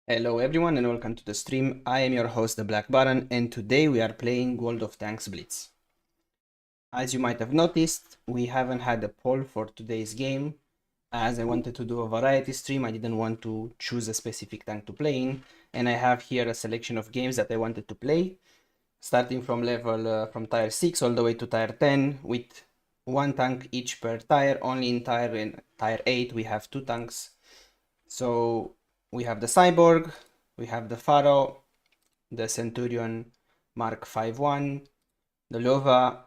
Hello everyone and welcome to the stream. I am your host, the Black Baron, and today we are playing World of Tanks Blitz. As you might have noticed, we haven't had a poll for today's game. As I wanted to do a variety stream, I didn't want to choose a specific tank to play in, and I have here a selection of games that I wanted to play, starting from from tier 6 all the way to tier 10, with one tank each per tier. Only in tier 8 we have two tanks. So we have the Cyborg, we have the Pharaoh, the Centurion Mark 5.1, the Lova,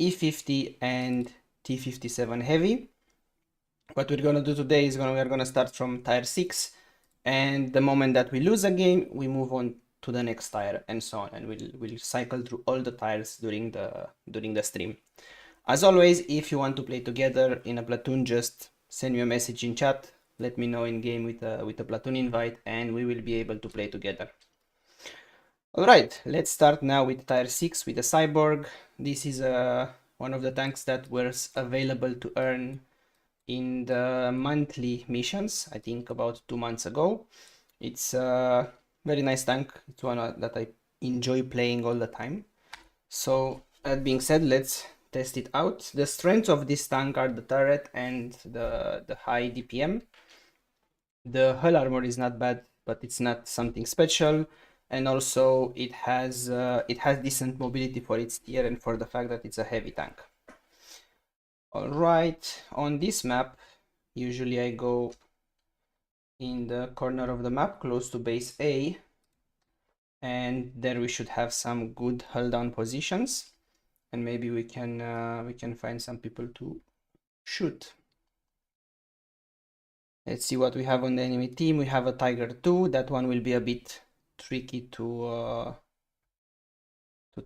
E50 and T57 Heavy. What we're gonna do today is we're gonna start from tier 6, and the moment that we lose a game, we move on to the next tire and so on, and we'll cycle through all the tires during the stream. As always, if you want to play together in a platoon, just send me a message in chat. Let me know in game with a platoon invite, and we will be able to play together. Alright, let's start now with tier 6 with the Cyborg. This is one of the tanks that was available to earn in the monthly missions, I think about 2 months ago. It's a very nice tank. It's one that I enjoy playing all the time. So that being said, let's test it out. The strengths of this tank are the turret and the high DPM. The hull armor is not bad, but it's not something special, and also it has decent mobility for its tier and for the fact that it's a heavy tank. All right, on this map, usually I go in the corner of the map close to base A, and there we should have some good hull down positions, and maybe we can find some people to shoot. Let's see what we have on the enemy team. We have a Tiger 2. That one will be a bit tricky to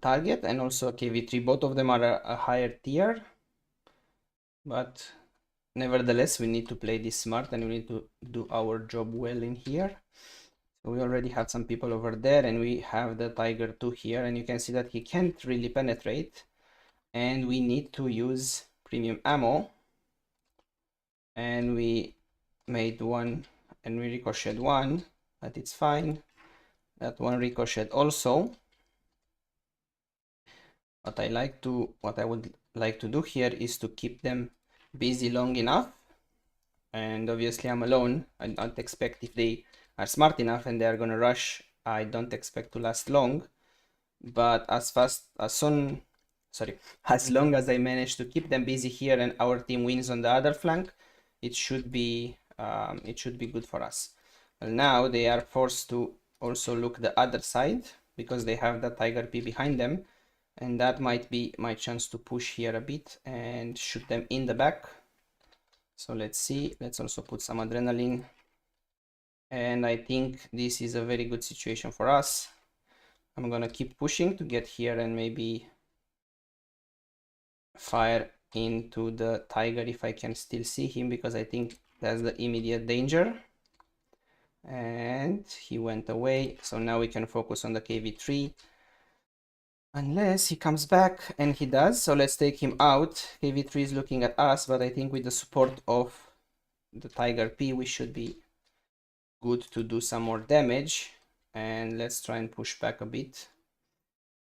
target, and also a KV3. Both of them are a higher tier, but nevertheless we need to play this smart and we need to do our job well in here. So we already have some people over there, and we have the Tiger 2 here, and you can see that he can't really penetrate, and we need to use premium ammo, and we made one and we ricocheted one, but it's fine. That one ricocheted also. What I would like to do here is to keep them busy long enough, and obviously I'm alone. I don't expect, if they are smart enough and they are gonna rush, I don't expect to last long, but as long as I manage to keep them busy here and our team wins on the other flank, it should be good for us. Well, now they are forced to also look the other side because they have the Tiger P behind them, and that might be my chance to push here a bit and shoot them in the back. So let's see. Let's also put some adrenaline, and I think this is a very good situation for us. I'm gonna keep pushing to get here and maybe fire into the Tiger if I can still see him, because I think that's the immediate danger. And he went away, so now we can focus on the KV3 unless he comes back, and he does. So let's take him out. KV3 is looking at us, but I think with the support of the Tiger P we should be good to do some more damage. And let's try and push back a bit,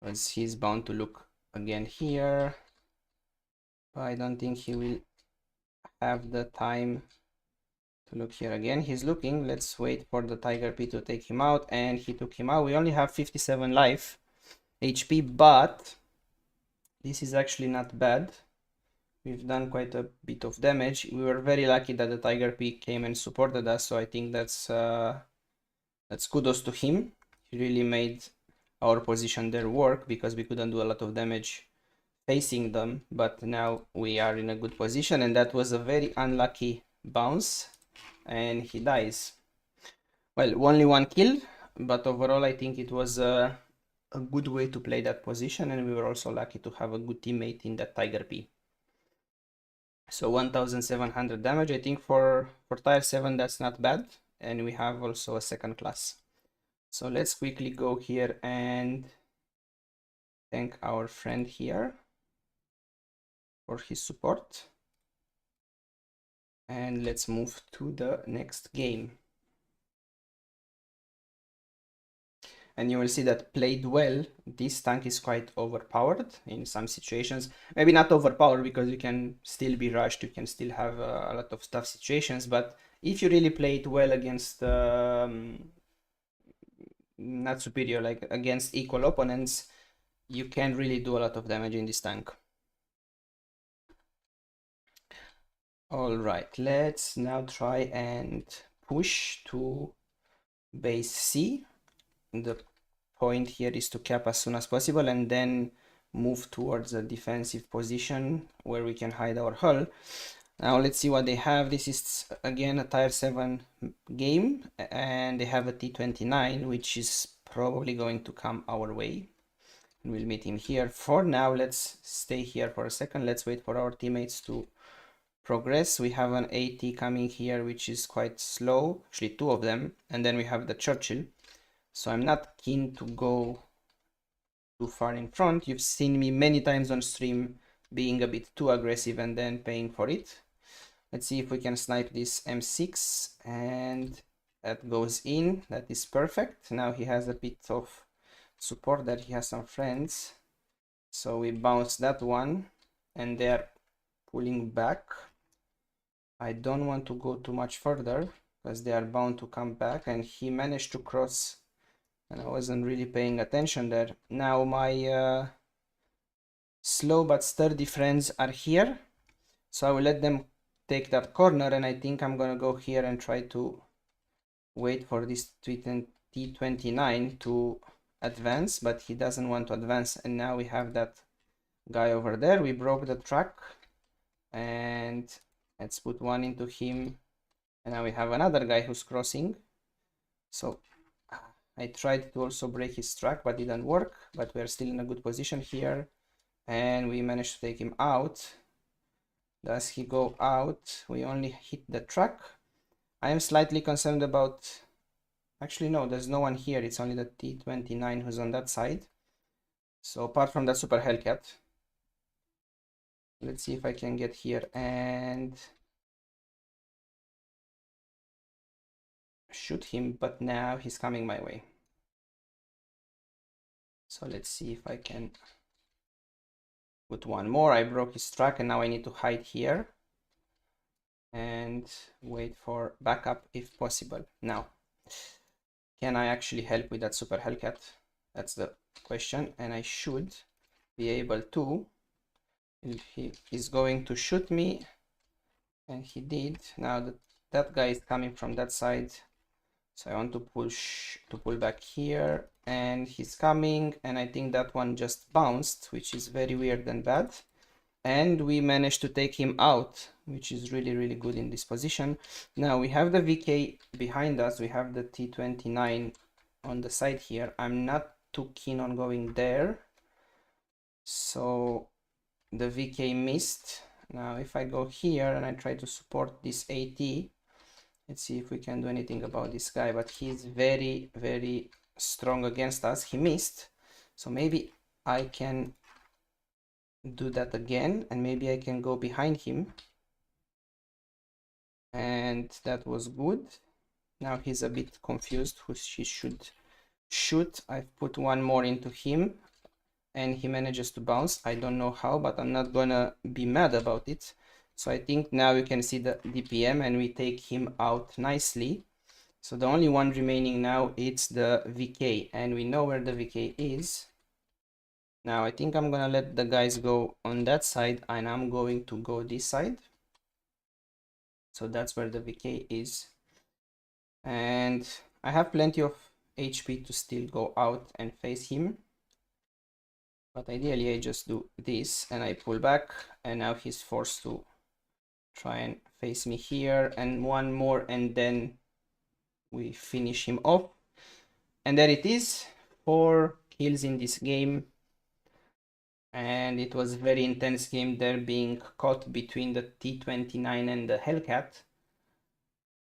because he's bound to look again here, but I don't think he will have the time to look here again. He's looking. Let's wait for the Tiger P to take him out, and he took him out. We only have 57 life HP, but this is actually not bad. We've done quite a bit of damage. We were very lucky that the Tiger P came and supported us, so I think that's kudos to him. He really made our position there work, because we couldn't do a lot of damage facing them, but now we are in a good position, and that was a very unlucky bounce, and he dies. Well, only one kill, but overall I think it was a good way to play that position, and we were also lucky to have a good teammate in that Tiger P. So 1700 damage, I think for tier 7 that's not bad, and we have also a second class. So let's quickly go here and thank our friend here for his support, and let's move to the next game. and you will see that played well, this tank is quite overpowered in some situations. Maybe not overpowered because you can still be rushed, you can still have a lot of tough situations, but if you really play it well against not superior, like against equal opponents, you can really do a lot of damage in this tank. All right, let's now try and push to base C. The point here is to cap as soon as possible and then move towards a defensive position where we can hide our hull. Now let's see what they have. This is again a tier 7 game, and they have a T29, which is probably going to come our way. We'll meet him here. For now, let's stay here for a second. Let's wait for our teammates to progress. We have an AT coming here, which is quite slow, actually 2 of them, and then we have the Churchill. So I'm not keen to go too far in front. You've seen me many times on stream being a bit too aggressive and then paying for it. Let's see if we can snipe this M6, and that goes in. That is perfect. Now he has a bit of support that he has some friends. So we bounce that one, and they're pulling back. I don't want to go too much further because they are bound to come back, and he managed to cross and I wasn't really paying attention there. Now my slow but sturdy friends are here, so I will let them take that corner, and I think I'm gonna go here and try to wait for this T29 to advance, but he doesn't want to advance, and now we have that guy over there. We broke the track, and let's put one into him, and now we have another guy who's crossing. So I tried to also break his track, but didn't work, but we're still in a good position here, and we managed to take him out. Does he go out? We only hit the track. I am slightly concerned about, actually no, there's no one here, it's only the T29 who's on that side. So apart from that super Hellcat, let's see if I can get here and shoot him, but now he's coming my way. So let's see if I can put one more. I broke his track, and now I need to hide here and wait for backup if possible. Now, can I actually help with that super Hellcat? That's the question, and I should be able to. He is going to shoot me, and he did. Now that guy is coming from that side, so I want to pull back here, and he's coming, and I think that one just bounced, which is very weird and bad. And we managed to take him out, which is really good in this position. Now we have the VK behind us, we have the T29 on the side here. I'm not too keen on going there, so the VK missed. Now if I go here and I try to support this AT, let's see if we can do anything about this guy, but he's very strong against us. He missed, so maybe I can do that again, and maybe I can go behind him, and that was good. Now he's a bit confused who he should shoot. I've put one more into him, and he manages to bounce. I don't know how, but I'm not gonna be mad about it. So I think now you can see the DPM, and we take him out nicely. So the only one remaining now is the VK, and we know where the VK is. Now I think I'm gonna let the guys go on that side, and I'm going to go this side. So that's where the VK is. And I have plenty of HP to still go out and face him. But ideally I just do this, and I pull back, and now he's forced to try and face me here, and one more, and then we finish him off. And there it is, 4 kills in this game. And it was a very intense game there, being caught between the T29 and the Hellcat,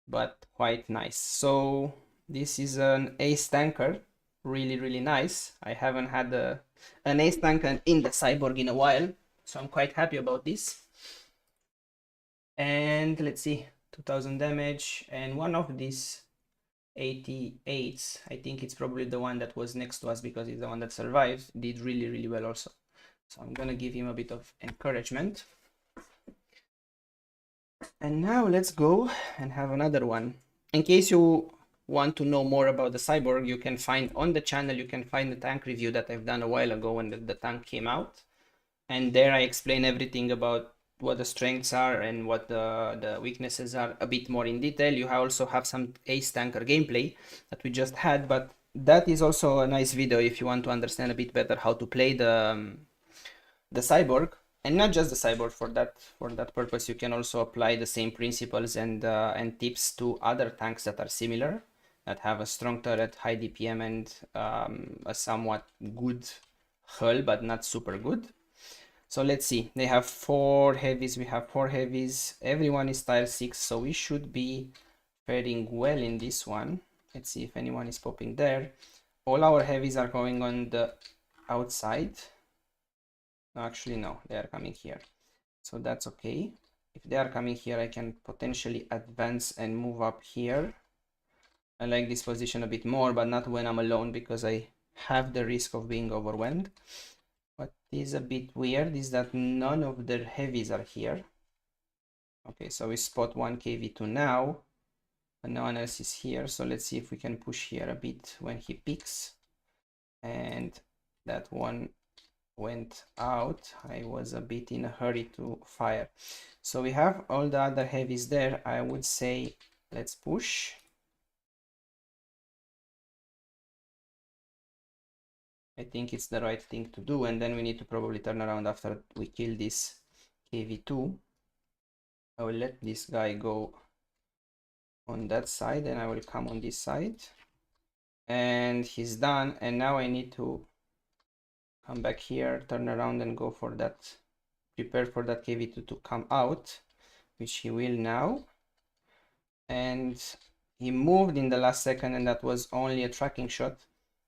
but quite nice. So this is an ace tanker, really nice. I haven't had an ace tanker in the Cyborg in a while, so I'm quite happy about this. And let's see, 2000 damage, and one of these 88. I think it's probably the one that was next to us because it's the one that survived. Did really, really well also. So I'm gonna give him a bit of encouragement. And now let's go and have another one. In case you want to know more about the Cyborg, you can find on the channel, you can find the tank review that I've done a while ago when the tank came out. And there I explain everything about what the strengths are and what the weaknesses are a bit more in detail. You also have some ace tanker gameplay that we just had, but that is also a nice video if you want to understand a bit better how to play the Cyborg. And not just the Cyborg. For that purpose you can also apply the same principles and tips to other tanks that are similar, that have a strong turret, high DPM, and a somewhat good hull but not super good. So let's see, they have 4 heavies, we have 4 heavies, everyone is tier 6, so we should be faring well in this one. Let's see if anyone is popping there. All our heavies are going on the outside. No, actually no, they are coming here, so that's okay. If they are coming here, I can potentially advance and move up here. I like this position a bit more, but not when I'm alone, because I have the risk of being overwhelmed. What is a bit weird is that none of the heavies are here. Okay, so we spot one KV2 now, but no one else is here. So let's see if we can push here a bit when he picks. And that one went out. I was a bit in a hurry to fire. So we have all the other heavies there. I would say let's push. I think it's the right thing to do, and then we need to probably turn around after we kill this KV2. I will let this guy go on that side and I will come on this side. And he's done, and now I need to come back here, turn around and go for that, prepare for that KV2 to come out, which he will now. And he moved in the last second, and that was only a tracking shot.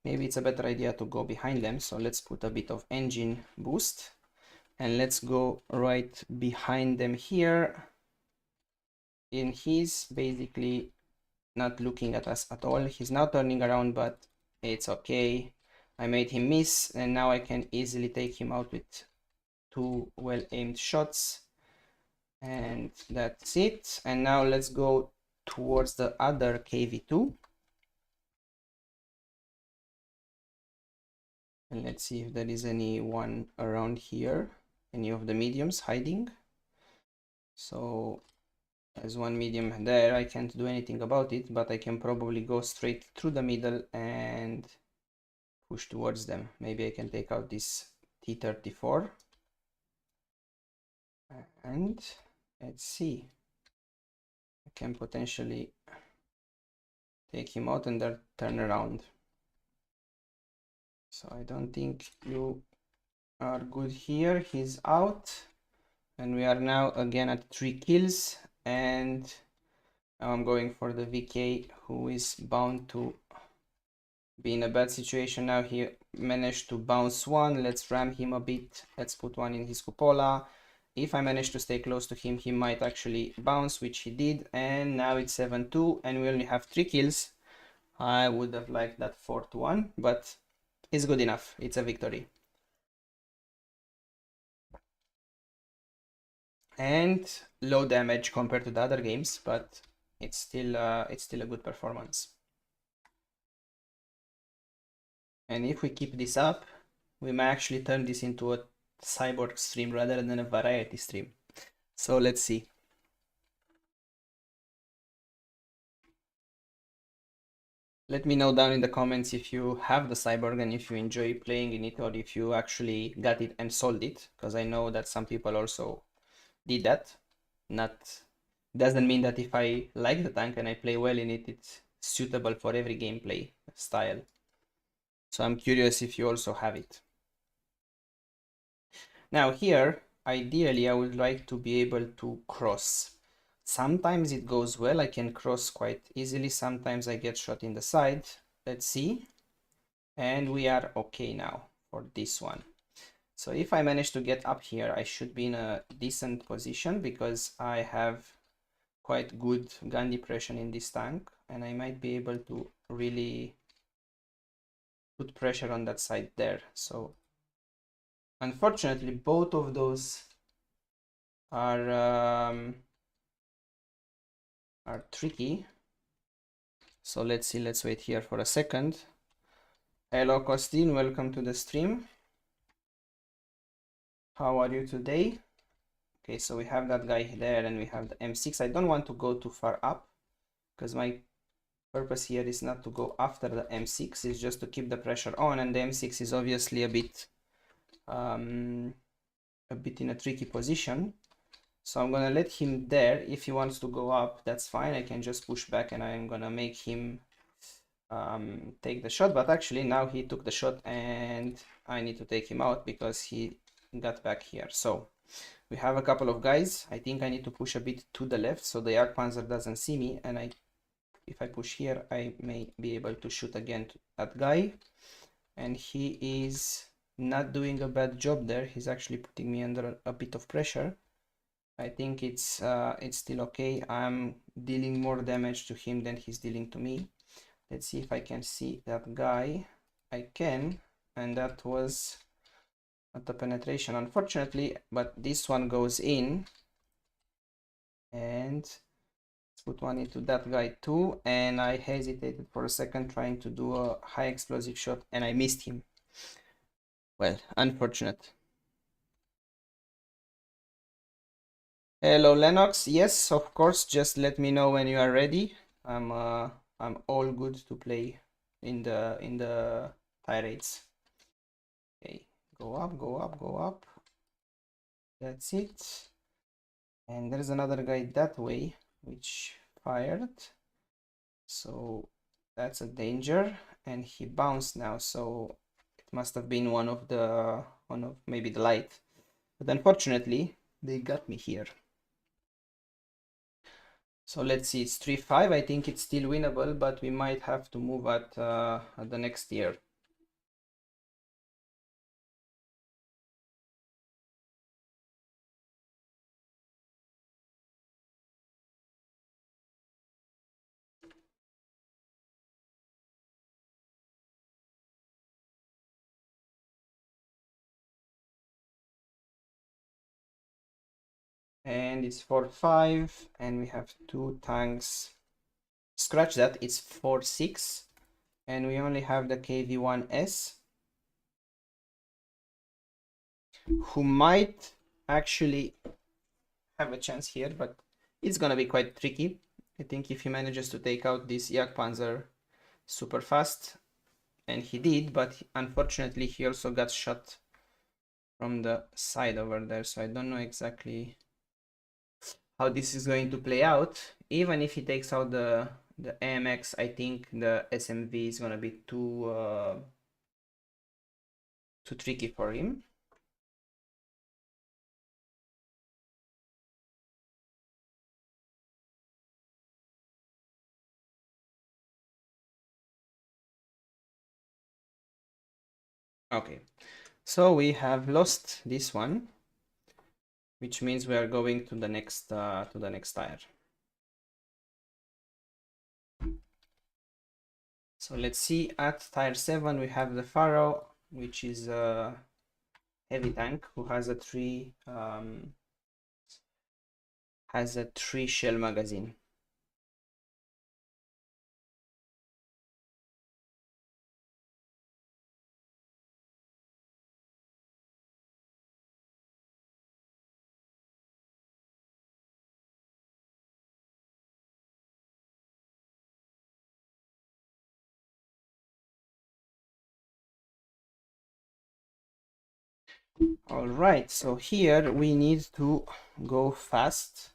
Maybe it's a better idea to go behind them, so let's put a bit of engine boost and let's go right behind them here. And he's basically not looking at us at all. He's now turning around, but it's okay. I made him miss, and now I can easily take him out with 2 well-aimed shots. And that's it. And now let's go towards the other KV2. And let's see if there is anyone around here, any of the mediums hiding. So there's one medium there. I can't do anything about it, but I can probably go straight through the middle and push towards them. Maybe I can take out this T-34. And let's see. I can potentially take him out and then turn around. So I don't think you are good here. He's out. And we are now again at 3 kills. And now I'm going for the VK, who is bound to be in a bad situation. Now he managed to bounce one. Let's ram him a bit. Let's put one in his cupola. If I manage to stay close to him, he might actually bounce, which he did. And now it's 7-2 and we only have 3 kills. I would have liked that 4-1, but it's good enough. It's a victory. And low damage compared to the other games, but it's still a good performance. And if we keep this up, we may actually turn this into a Cyborg stream rather than a variety stream. So let's see. Let me know down in the comments if you have the Cyborg and if you enjoy playing in it, or if you actually got it and sold it, because I know that some people also did that. Doesn't mean that if I like the tank and I play well in it, it's suitable for every gameplay style. So I'm curious if you also have it. Now here, ideally, I would like to be able to cross. Sometimes it goes well, I can cross quite easily. Sometimes I get shot in the side. Let's see. And we are okay now for this one. So if I manage to get up here, I should be in a decent position because I have quite good gun depression in this tank, and I might be able to really put pressure on that side there. So unfortunately, both of those are tricky. So let's see, let's wait here for a second. Hello Costin, welcome to the stream. How are you today? Okay, so we have that guy there and we have the M6. I don't want to go too far up because my purpose here is not to go after the M6, it's just to keep the pressure on, and the M6 is obviously a bit in a tricky position. So I'm gonna let him there. If he wants to go up, that's fine. I can just push back and I'm gonna make him take the shot. But actually now he took the shot and I need to take him out because he got back here. So we have a couple of guys. I think I need to push a bit to the left so the Jagdpanzer doesn't see me, and if I push here I may be able to shoot again to that guy, and he is not doing a bad job there. He's actually putting me under a bit of pressure. I think it's still okay. I'm dealing more damage to him than he's dealing to me. Let's see if I can see that guy. I can, and that was not a penetration, unfortunately, but this one goes in. And let's put one into that guy too. And I hesitated for a second trying to do a high explosive shot and I missed him. Well, unfortunate. Hello Lennox, yes, of course, just let me know when you are ready. I'm all good to play in the tirades. Okay, go up, go up, go up. That's it. And there's another guy that way which fired. So that's a danger, and he bounced now, so it must have been one of maybe the light. But unfortunately, they got me here. So let's see, it's 3-5. I think it's still winnable, but we might have to move at the next tier. And it's 4-5, and we have 2 tanks. Scratch that, it's 4-6, and we only have the KV-1S, who might actually have a chance here, but it's gonna be quite tricky. I think if he manages to take out this Jagdpanzer super fast, and he did, but unfortunately he also got shot from the side over there, so I don't know exactly how this is going to play out. Even if he takes out the AMX, I think the SMV is gonna be too tricky for him. Okay, so we have lost this one, which means we are going to the next tire. So let's see, at tire 7 we have the Pharaoh, which is a heavy tank who has a 3 shell magazine. All right, so here we need to go fast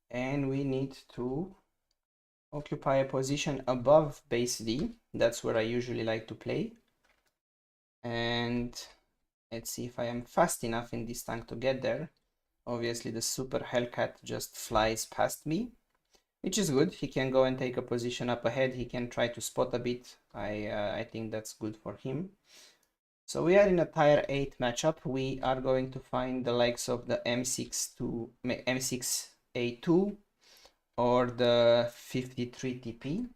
and we need to occupy a position above base D. That's where I usually like to play. And let's see if I am fast enough in this tank to get there. Obviously the super Hellcat just flies past me, which is good. He can go and take a position up ahead. He can try to spot a bit. I think that's good for him. So we are in a tier 8 matchup. We are going to find the likes of the M6A2 or the 53 TP.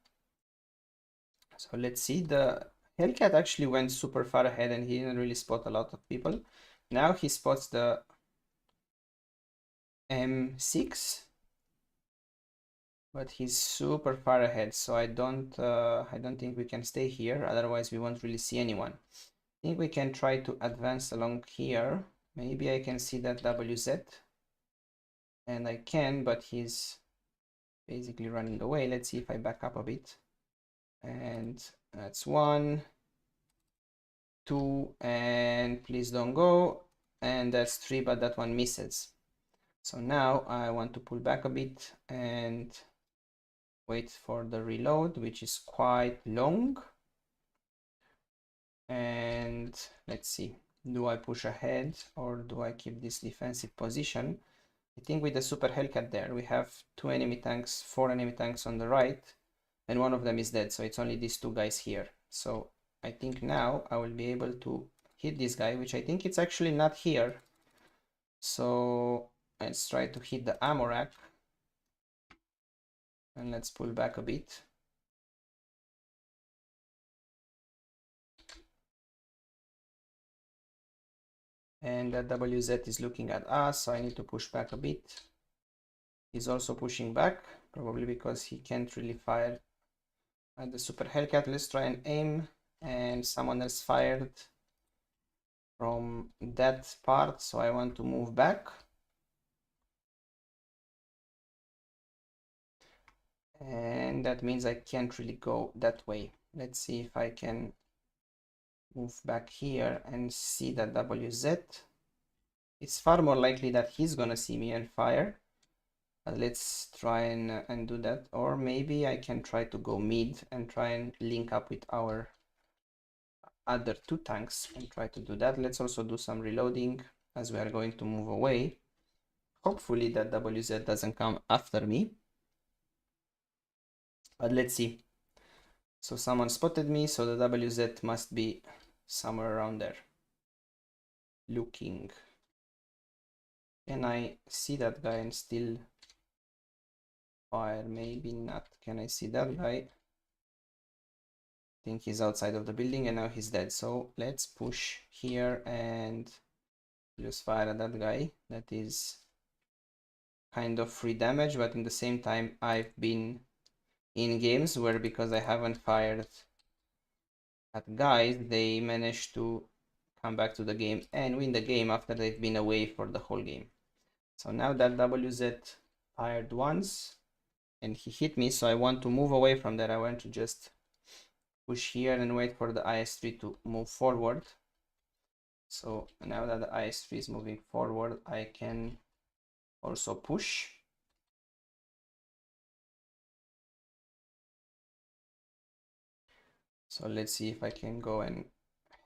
So let's see, the Hellcat actually went super far ahead and he didn't really spot a lot of people. Now he spots the M6, but he's super far ahead, so I don't think we can stay here, otherwise we won't really see anyone. I think we can try to advance along here. Maybe I can see that WZ, and I can, but he's basically running away. Let's see if I back up a bit. And that's 1, 2, and please don't go. And that's 3, but that one misses. So now I want to pull back a bit and wait for the reload, which is quite long. And let's see, do I push ahead or do I keep this defensive position? I think with the super Hellcat there, we have 4 enemy tanks on the right, and one of them is dead, so it's only these 2 guys here. So I think now I will be able to hit this guy, which I think it's actually not here. So let's try to hit the ammo rack, and let's pull back a bit. And that WZ is looking at us, so I need to push back a bit. He's also pushing back, probably because he can't really fire at the super Hellcat. Let's try and aim, and someone else fired from that part, so I want to move back. And that means I can't really go that way. Let's see if I can move back here and see that WZ. It's far more likely that he's gonna see me and fire. Let's try and do that. Or maybe I can try to go mid and try and link up with our other 2 tanks and try to do that. Let's also do some reloading as we are going to move away. Hopefully that WZ doesn't come after me. But let's see. So someone spotted me, so the WZ must be somewhere around there. Looking. Can I see that guy and still fire? Maybe not. Can I see that guy? I think he's outside of the building and now he's dead. So let's push here and just fire at that guy. That is kind of free damage, but in the same time I've been in games where, because I haven't fired at guys, they managed to come back to the game and win the game after they've been away for the whole game. So now that WZ fired once and he hit me, so I want to move away from that. I want to just push here and wait for the IS-3 to move forward. So now that the IS-3 is moving forward, I can also push. So let's see if I can go and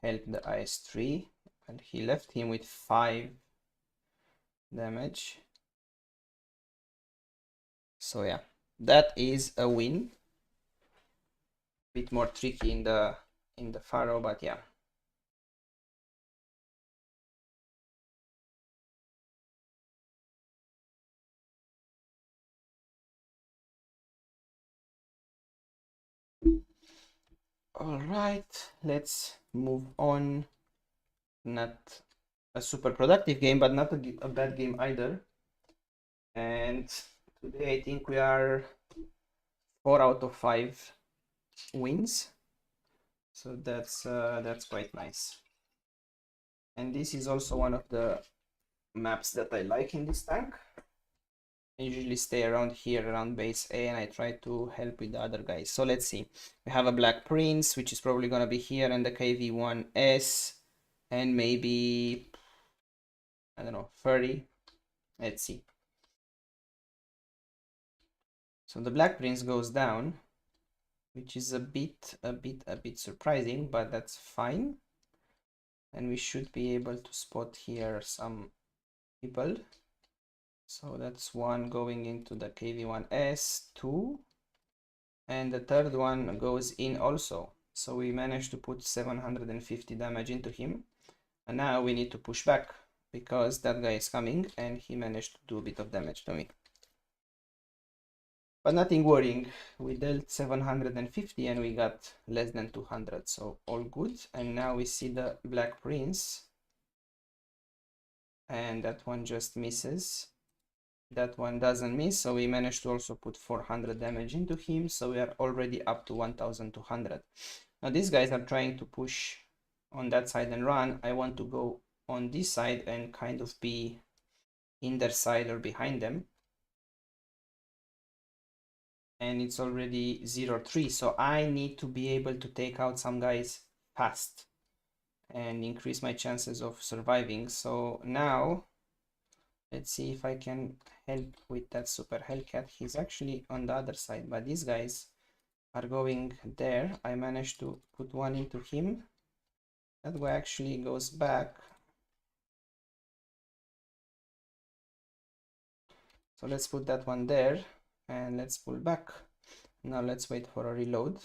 help the IS-3, and he left him with 5 damage. So yeah, that is a win. Bit more tricky in the Faro, but yeah. All right, let's move on. Not a super productive game, but not a bad game either. And today I think we are 4 out of 5 wins. So that's quite nice. And this is also one of the maps that I like in this tank. I usually stay around here, around base A, and I try to help with the other guys. So let's see. We have a Black Prince, which is probably gonna be here, and the KV-1S, and maybe, I don't know, 30. Let's see. So the Black Prince goes down, which is a bit surprising, but that's fine. And we should be able to spot here some people. So that's one going into the KV-1S, 2, and the third one goes in also. So we managed to put 750 damage into him, and now we need to push back because that guy is coming and he managed to do a bit of damage to me. But nothing worrying. We dealt 750 and we got less than 200, so all good. And now we see the Black Prince, and that one just misses. That one doesn't miss, so we managed to also put 400 damage into him, so we are already up to 1200. Now these guys are trying to push on that side and run. I want to go on this side and kind of be in their side or behind them. And it's already 0-3, so I need to be able to take out some guys fast and increase my chances of surviving. So now let's see if I can help with that super Hellcat. He's actually on the other side, but these guys are going there. I managed to put one into him. That guy actually goes back. So let's put that one there and let's pull back. Now let's wait for a reload.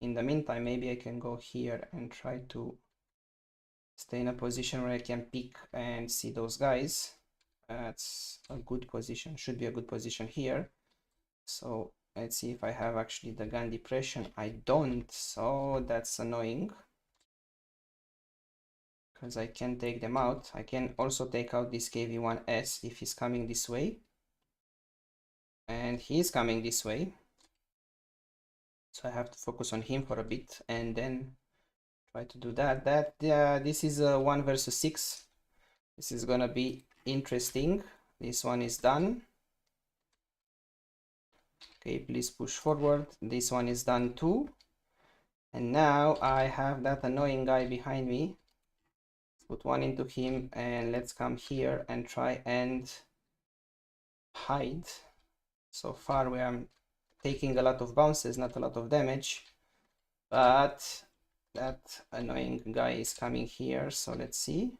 In the meantime, maybe I can go here and try to stay in a position where I can peek and see those guys. That's a good position, should be a good position here. So let's see if I have actually the gun depression. I don't, so that's annoying, because I can take them out. I can also take out this KV-1S if he's coming this way. And he's coming this way. So I have to focus on him for a bit and then try to do that. This is a 1 versus 6. This is gonna be interesting. This one is done. Okay, please push forward. This one is done too. And now I have that annoying guy behind me. Let's put one into him and let's come here and try and hide. So far we are taking a lot of bounces, not a lot of damage. But that annoying guy is coming here, so let's see.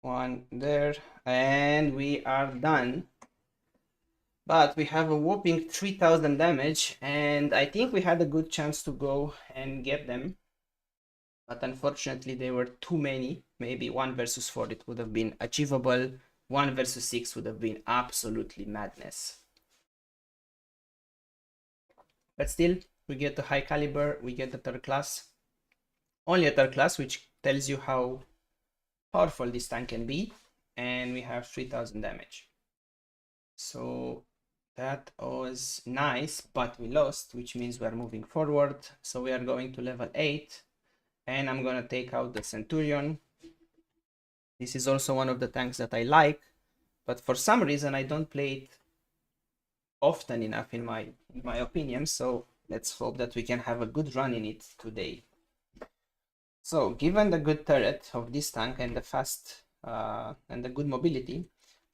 One there, and we are done. But we have a whopping 3000 damage, and I think we had a good chance to go and get them. But unfortunately, they were too many. Maybe 1 versus 4 it would have been achievable. 1 versus 6 would have been absolutely madness. But still, we get the high caliber, we get the third class. Only a third class, which tells you how powerful this tank can be. And we have 3000 damage. So that was nice, but we lost, which means we are moving forward. So we are going to level 8. And I'm going to take out the Centurion. This is also one of the tanks that I like, but for some reason I don't play it often enough in my opinion. So let's hope that we can have a good run in it today. So given the good turret of this tank and the fast and the good mobility,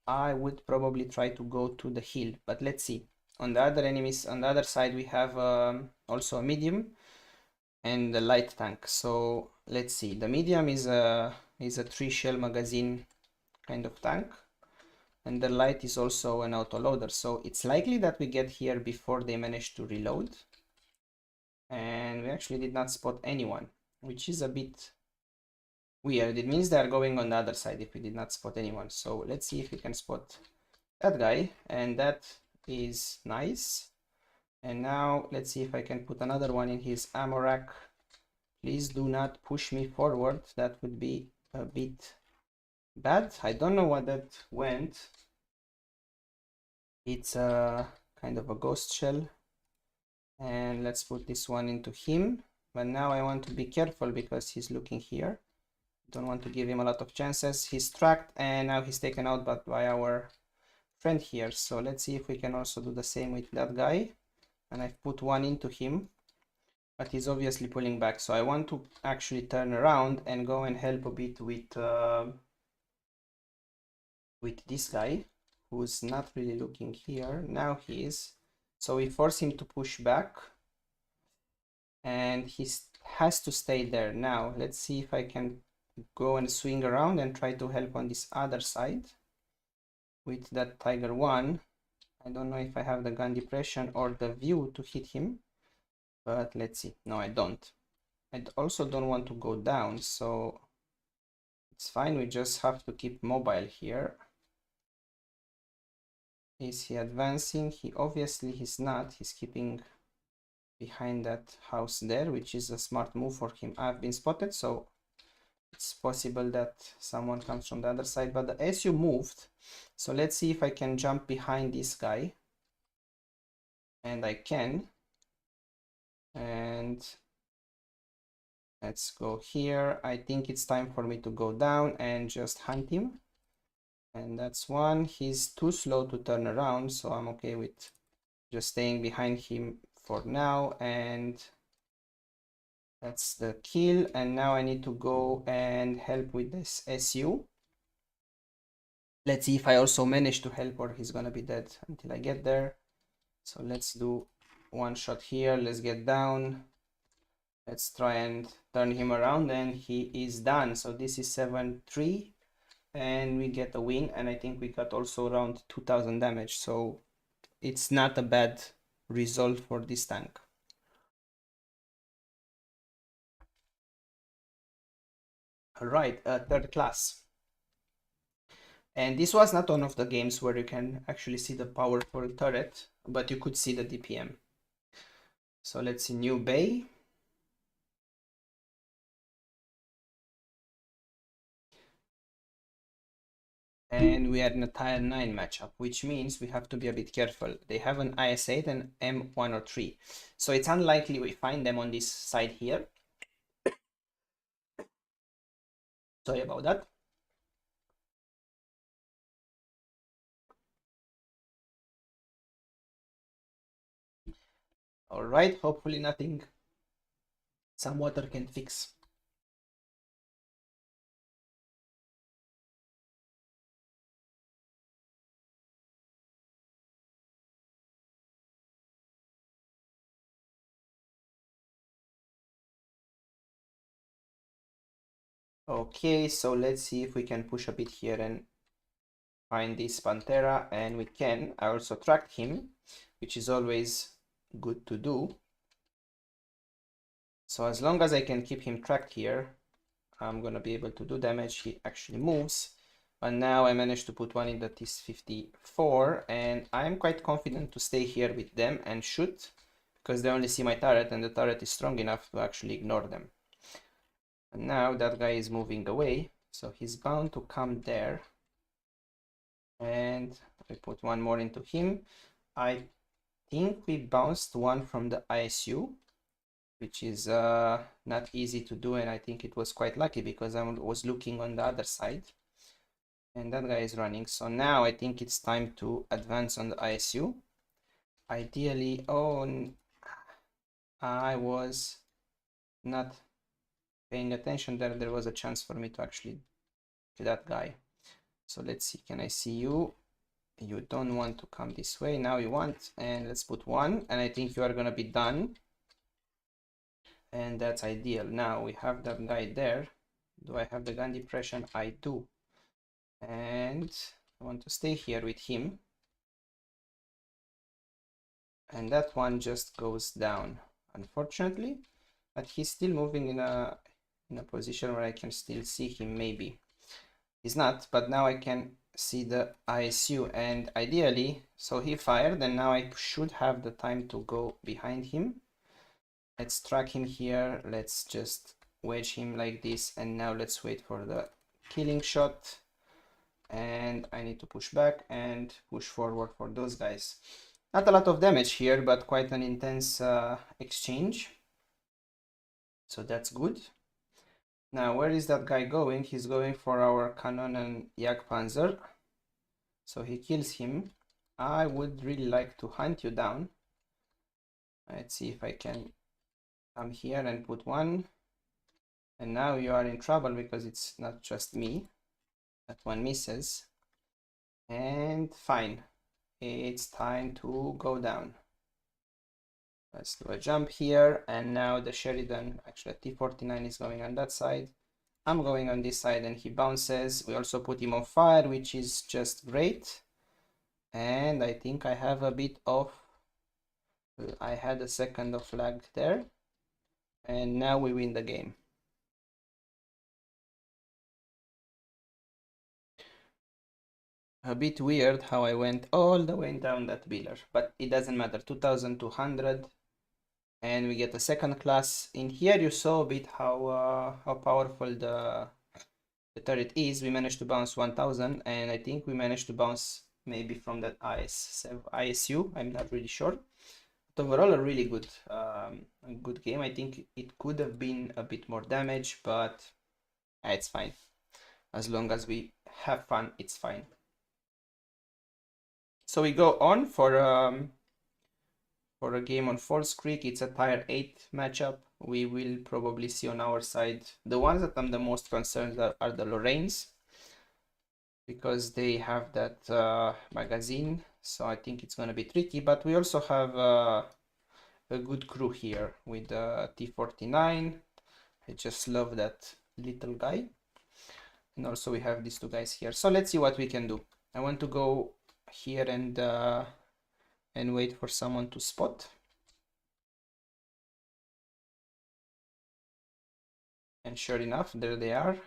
I would probably try to go to the hill, but let's see. On the other enemies, on the other side, we have also a medium and the light tank. So let's see. The medium is a 3-shell magazine kind of tank, and the light is also an autoloader. So it's likely that we get here before they manage to reload. And we actually did not spot anyone, which is a bit weird. It means they are going on the other side if we did not spot anyone. So let's see if we can spot that guy, and that is nice. And now let's see if I can put another one in his ammo rack. Please do not push me forward. That would be a bit bad. I don't know what that went. It's a kind of a ghost shell. And let's put this one into him. But now I want to be careful because he's looking here. Don't want to give him a lot of chances. He's tracked and now he's taken out by our friend here. So let's see if we can also do the same with that guy. And I've put one into him, but he's obviously pulling back. So I want to actually turn around and go and help a bit with this guy, who's not really looking here. Now he is. So we force him to push back, and he has to stay there. Now let's see if I can go and swing around and try to help on this other side with that Tiger 1. I don't know if I have the gun depression or the view to hit him, but let's see. No, I don't. I also don't want to go down, so it's fine. We just have to keep mobile here. Is he advancing? He's not. He's keeping behind that house there, which is a smart move for him. I've been spotted, so it's possible that someone comes from the other side, but the SU moved. So let's see if I can jump behind this guy. And I can. And let's go here. I think it's time for me to go down and just hunt him. And that's one. He's too slow to turn around, so I'm okay with just staying behind him for now. And that's the kill. And now I need to go and help with this SU. Let's see if I also manage to help, or he's gonna be dead until I get there. So let's do one shot here. Let's get down. Let's try and turn him around, and he is done. So this is 7-3 and we get a win, and I think we got also around 2000 damage, so it's not a bad result for this tank. All right, third class. And this was not one of the games where you can actually see the powerful turret, but you could see the DPM. So let's see, new bay. And we are in a tier 9 matchup, which means we have to be a bit careful. They have an IS-8 and M103. So it's unlikely we find them on this side here. Sorry about that. All right, hopefully nothing some water can fix. Okay, so let's see if we can push a bit here and find this Pantera, and we can. I also tracked him, which is always good to do. So as long as I can keep him tracked here, I'm gonna be able to do damage. He actually moves, but now I managed to put one in that is 54, and I'm quite confident to stay here with them and shoot, because they only see my turret, and the turret is strong enough to actually ignore them. And now that guy is moving away, so he's bound to come there. And I put one more into him. I think we bounced one from the ISU, which is not easy to do, and I think it was quite lucky because I was looking on the other side. And that guy is running, so now I think it's time to advance on the ISU. Ideally, I was not paying attention there. There was a chance for me to actually kill that guy. So let's see, can I see you? You don't want to come this way, now you want, and let's put one, and I think you are gonna be done. And that's ideal. Now we have that guy there. Do I have the gun depression? I do. And I want to stay here with him. And that one just goes down, unfortunately. But he's still moving in a position where I can still see him, maybe. He's not, but now I can see the ISU, and ideally, so he fired, and now I should have the time to go behind him. Let's track him here. Let's just wedge him like this, and now let's wait for the killing shot. And I need to push back and push forward for those guys. Not a lot of damage here, but quite an intense exchange. So that's good. Now, where is that guy going? He's going for our cannon and Jagdpanzer. So he kills him. I would really like to hunt you down. Let's see if I can come here and put one. And now you are in trouble because it's not just me. That one misses. And fine. It's time to go down. Let's do a jump here. And now the Sheridan, actually T-49 is going on that side. I'm going on this side and he bounces. We also put him on fire, which is just great. And I think I have a bit of, I had a second of lag there. And now we win the game. A bit weird how I went all the way down that pillar, but it doesn't matter. 2200, and we get a second class. In here you saw a bit how powerful the turret is. We managed to bounce 1000, and I think we managed to bounce maybe from that ISU. I'm not really sure. But overall, a good game. I think it could have been a bit more damage, but it's fine. As long as we have fun, it's fine. So we go on for a game on False Creek. It's a tier 8 matchup. We will probably see on our side the ones that I'm the most concerned are the Lorraines, because they have that magazine, so I think it's gonna be tricky. But we also have a good crew here with T49. I just love that little guy, and also we have these two guys here. So let's see what we can do. I want to go here and wait for someone to spot. And sure enough, there they are.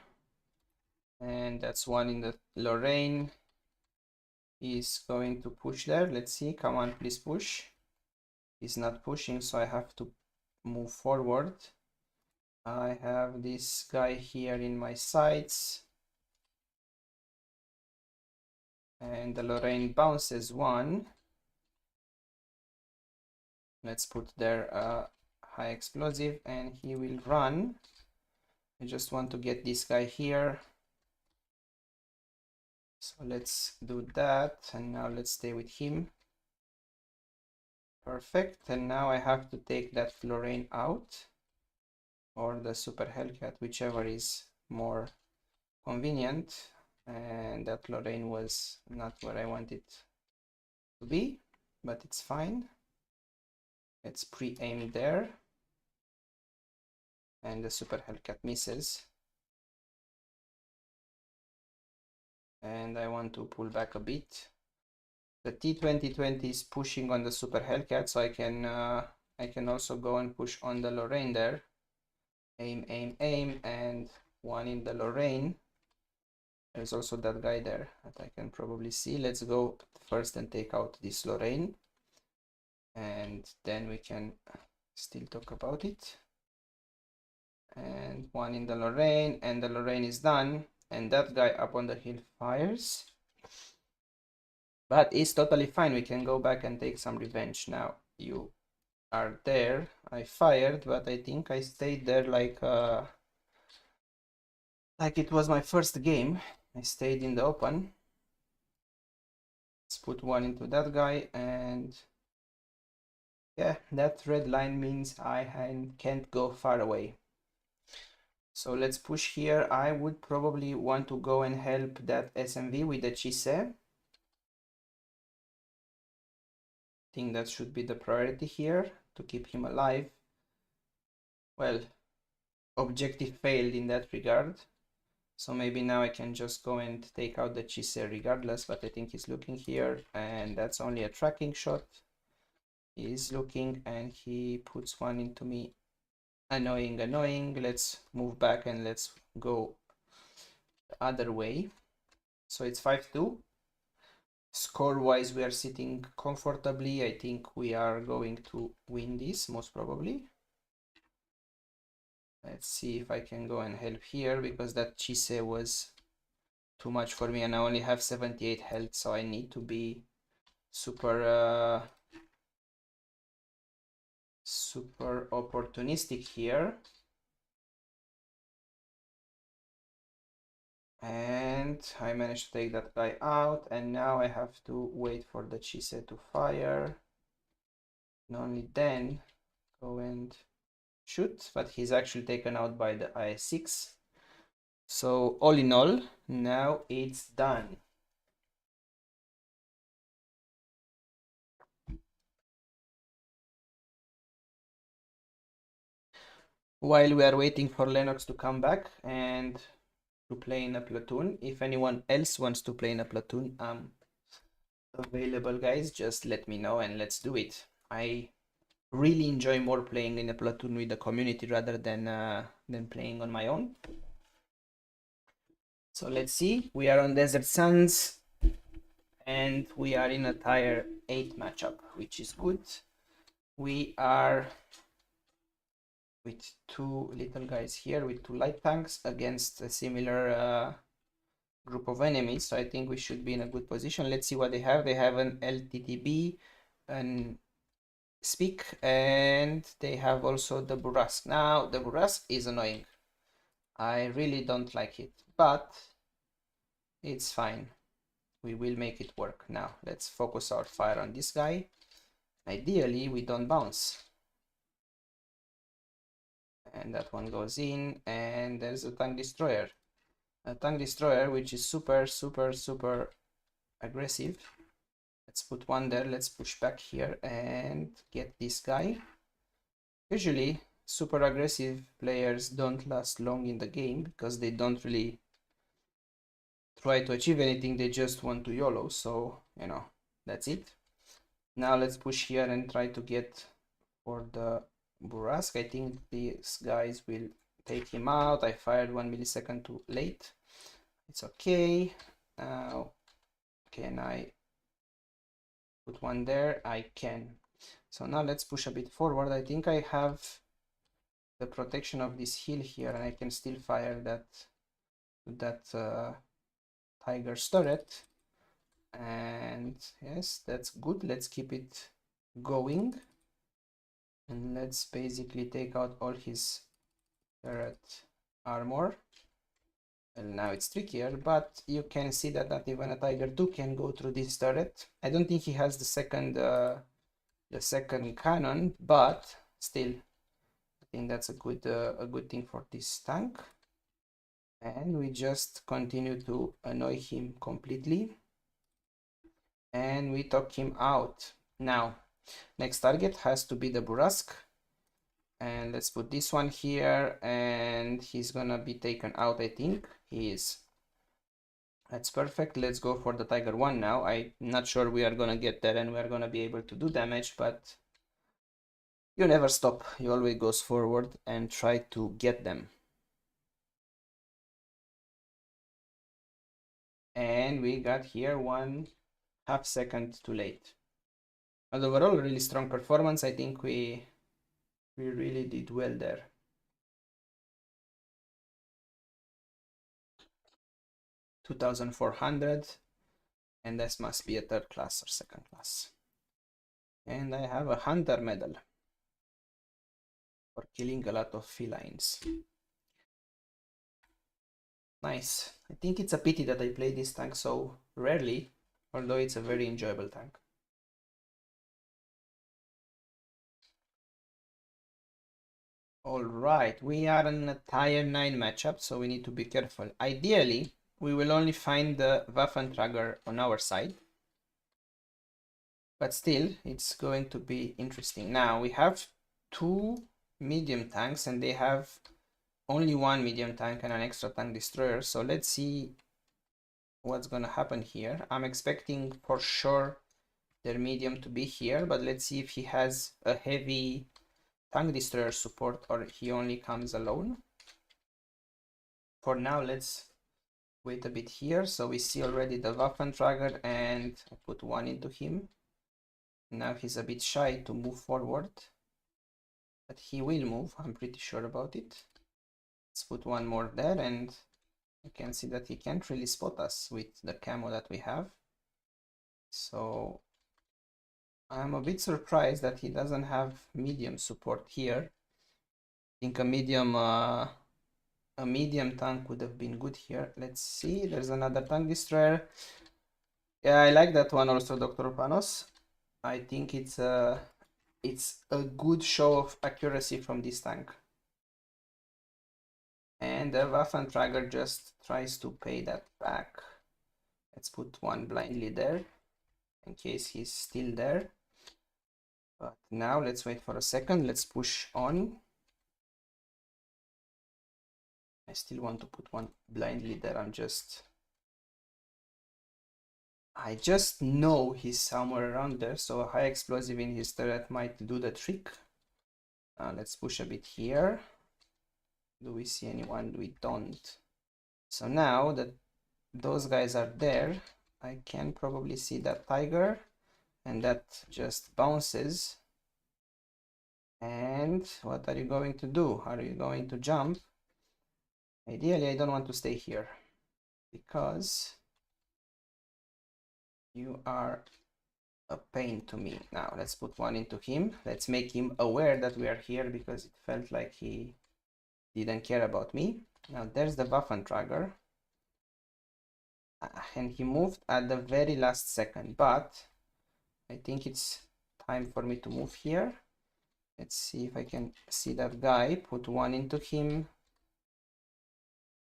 And that's one in the Lorraine. He's going to push there. Let's see. Come on, please push. He's not pushing, so I have to move forward. I have this guy here in my sights. And the Lorraine bounces one. Let's put there a high explosive and he will run. I just want to get this guy here. So let's do that, and now let's stay with him. Perfect, and now I have to take that Lorraine out, or the Super Hellcat, whichever is more convenient. And that Lorraine was not where I want it to be, but it's fine. Let's pre-aim there. And the Super Hellcat misses. And I want to pull back a bit. The T2020 is pushing on the Super Hellcat, so I can also go and push on the Lorraine there. Aim, aim, aim, and one in the Lorraine. There's also that guy there that I can probably see. Let's go first and take out this Lorraine, and then we can still talk about it. And one in the Lorraine, and the Lorraine is done. And that guy up on the hill fires. But it's totally fine. We can go back and take some revenge now. You are there. I fired, but I think I stayed there like it was my first game. I stayed in the open. Let's put one into that guy, and yeah, that red line means I can't go far away. So let's push here. I would probably want to go and help that SMV with the Chise. I think that should be the priority here, to keep him alive. Well, objective failed in that regard. So maybe now I can just go and take out the Chise regardless, but I think he's looking here, and that's only a tracking shot. He's looking and he puts one into me. Annoying, annoying. Let's move back and let's go the other way. So it's 5-2. Score wise, we are sitting comfortably. I think we are going to win this, most probably. Let's see if I can go and help here, because that Chise was too much for me, and I only have 78 health, so I need to be super opportunistic here. And I managed to take that guy out, and now I have to wait for the Chise to fire, and only then go and shoot. But he's actually taken out by the IS-6. So all in all, now it's done. While we are waiting for Lennox to come back and to play in a platoon, if anyone else wants to play in a platoon, I'm available, guys. Just let me know and let's do it. I really enjoy more playing in a platoon with the community rather than playing on my own. So let's see. We are on Desert Sands. And we are in a tier 8 matchup, which is good. We are with two little guys here with two light tanks against a similar group of enemies, so I think we should be in a good position. Let's see what they have. They have an LTTB, an Speak, and they have also the Burask. Now the Burask is annoying. I really don't like it, but it's fine. We will make it work. Now let's focus our fire on this guy. Ideally we don't bounce, and that one goes in, and there's a tank destroyer. A tank destroyer which is super aggressive. Let's put one there. Let's push back here and get this guy. Usually super aggressive players don't last long in the game because they don't really try to achieve anything, they just want to YOLO, so you know, that's it. Now let's push here and try to get for the Burask. I think these guys will take him out. I fired 1 millisecond too late. It's okay. Now can I put one there? I can. So now let's push a bit forward. I think I have the protection of this hill here, and I can still fire that Tiger's turret. And yes, that's good. Let's keep it going, and let's basically take out all his turret armor. And now it's trickier, but you can see that not even a Tiger 2 can go through this turret. I don't think he has the second cannon, but still, I think that's a good thing for this tank. And we just continue to annoy him completely, and we took him out. Now next target has to be the Burask, and let's put this one here, and he's gonna be taken out. I think he is. That's perfect. Let's go for the Tiger 1 now. I'm not sure we are gonna get there and we are gonna be able to do damage, but you never stop. You always goes forward and try to get them. And we got here 1/2 second too late. But overall, really strong performance. I think we really did well there. 2,400, and this must be a 3rd class or 2nd class. And I have a hunter medal for killing a lot of felines. Nice. I think it's a pity that I play this tank so rarely, although it's a very enjoyable tank. Alright, we are in a tier 9 matchup, so we need to be careful. Ideally, we will only find the Waffentrager on our side, but still, it's going to be interesting. Now, we have 2 medium tanks, and they have only 1 medium tank and an extra tank destroyer, so let's see what's gonna happen here. I'm expecting for sure their medium to be here, but let's see if he has a heavy tank destroyer support or he only comes alone. For now, let's wait a bit here. So we see already the Waffentrager, and I put one into him. Now he's a bit shy to move forward, but he will move, I'm pretty sure about it. Let's put one more there, and you can see that he can't really spot us with the camo that we have. So I'm a bit surprised that he doesn't have medium support here. I think a medium tank would have been good here. Let's see, there's another tank destroyer. Yeah, I like that one also, Dr. Panos. I think it's a good show of accuracy from this tank. And the Waffentrager just tries to pay that back. Let's put one blindly there in case he's still there. But now let's wait for a second. Let's push on. I still want to put one blindly there. I just know he's somewhere around there, so a high explosive in his turret might do the trick. Let's push a bit here. Do we see anyone? We don't. So now that those guys are there, I can probably see that tiger, and that just bounces. And what are you going to do? Are you going to jump? Ideally, I don't want to stay here because you are a pain to me. Now let's put one into him. Let's make him aware that we are here because it felt like he didn't care about me. Now there's the Waffentrager. And he moved at the very last second, but I think it's time for me to move here. Let's see if I can see that guy. Put one into him.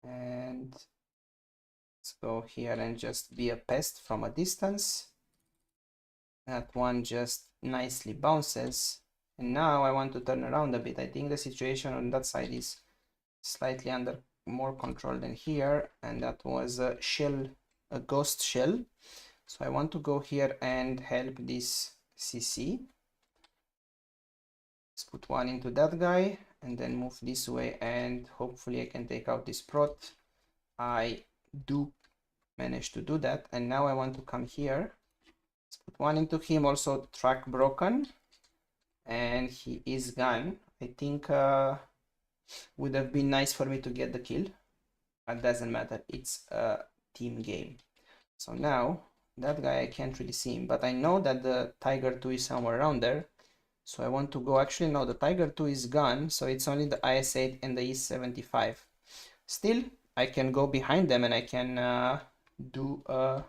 And let's go here and just be a pest from a distance. That one just nicely bounces. And now I want to turn around a bit. I think the situation on that side is slightly under more control than here. And that was a shell, a ghost shell. So I want to go here and help this CC. Let's put one into that guy and then move this way, and hopefully I can take out this prot. I do manage to do that, and now I want to come here. Let's put one into him, also track broken, and he is gone. I think would have been nice for me to get the kill, but doesn't matter, it's a team game. So now that guy, I can't really see him, but I know that the Tiger 2 is somewhere around there. So I want to go, actually no, the Tiger 2 is gone, so it's only the IS-8 and the E-75. Still, I can go behind them and I can do a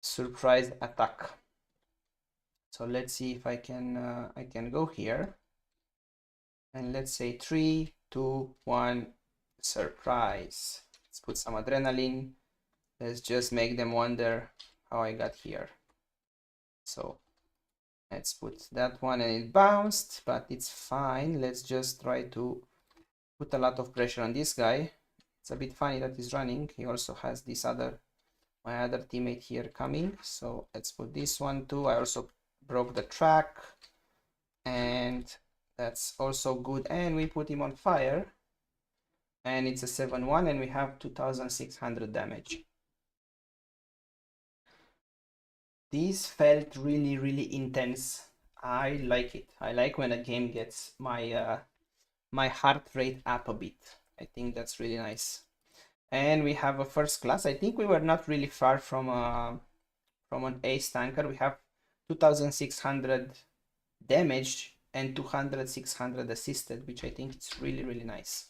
surprise attack. So let's see if I can go here. And let's say 3, 2, 1, surprise. Let's put some adrenaline. Let's just make them wonder how I got here. So let's put that one, and it bounced, but it's fine. Let's just try to put a lot of pressure on this guy. It's a bit funny that he's running. He also has this my other teammate here coming. So let's put this one too. I also broke the track, and that's also good. And we put him on fire, and it's a 7-1, and we have 2600 damage. This felt really intense. I like it. I like when a game gets my my heart rate up a bit. I think that's really nice. And we have a first class. I think we were not really far from an ace tanker. We have 2600 damage and 600 assisted, which I think is really nice.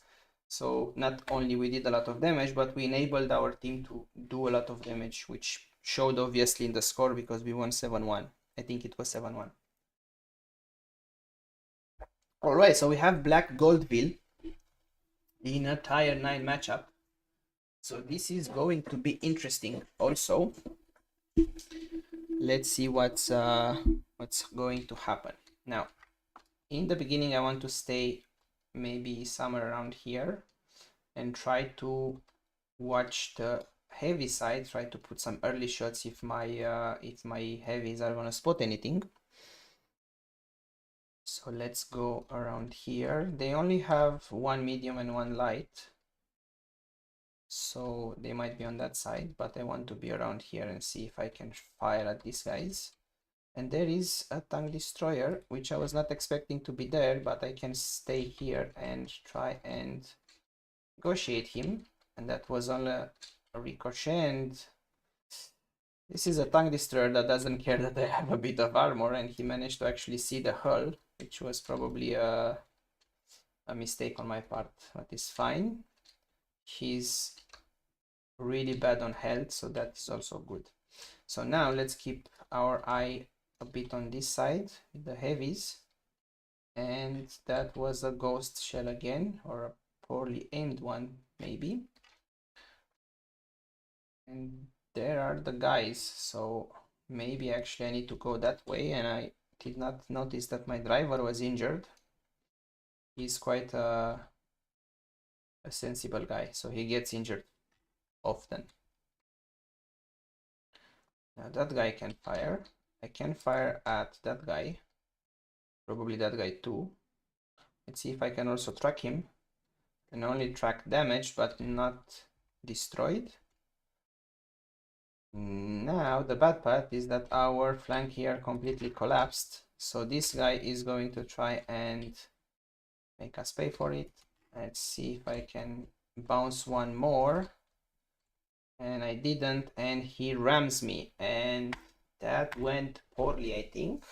So not only we did a lot of damage, but we enabled our team to do a lot of damage, which showed obviously in the score because we won 7-1. I think it was 7-1. All right, so we have Black Goldville in a tier 9 matchup. So this is going to be interesting also. Let's see what's going to happen. Now, in the beginning, I want to stay maybe somewhere around here and try to watch the heavy side, try to put some early shots if my heavies are gonna spot anything. So let's go around here. They only have one medium and one light, so they might be on that side, but I want to be around here and see if I can fire at these guys. And there is a tank destroyer, which I was not expecting to be there, but I can stay here and try and negotiate him. And that was only a ricochet, and this is a tank destroyer that doesn't care that I have a bit of armor, and he managed to actually see the hull, which was probably a mistake on my part, but it's fine. He's really bad on health, so that is also good. So now let's keep our eye a bit on this side with the heavies. And that was a ghost shell again, or a poorly aimed one maybe. And there are the guys, so maybe actually I need to go that way, and I did not notice that my driver was injured. He's quite a sensible guy, so he gets injured often. Now that guy can fire. I can fire at that guy, probably that guy too. Let's see if I can also track him, and only track damage but not destroyed. Now the bad part is that our flank here completely collapsed. So this guy is going to try and make us pay for it. Let's see if I can bounce one more. And I didn't, and he rams me. And that went poorly, I think.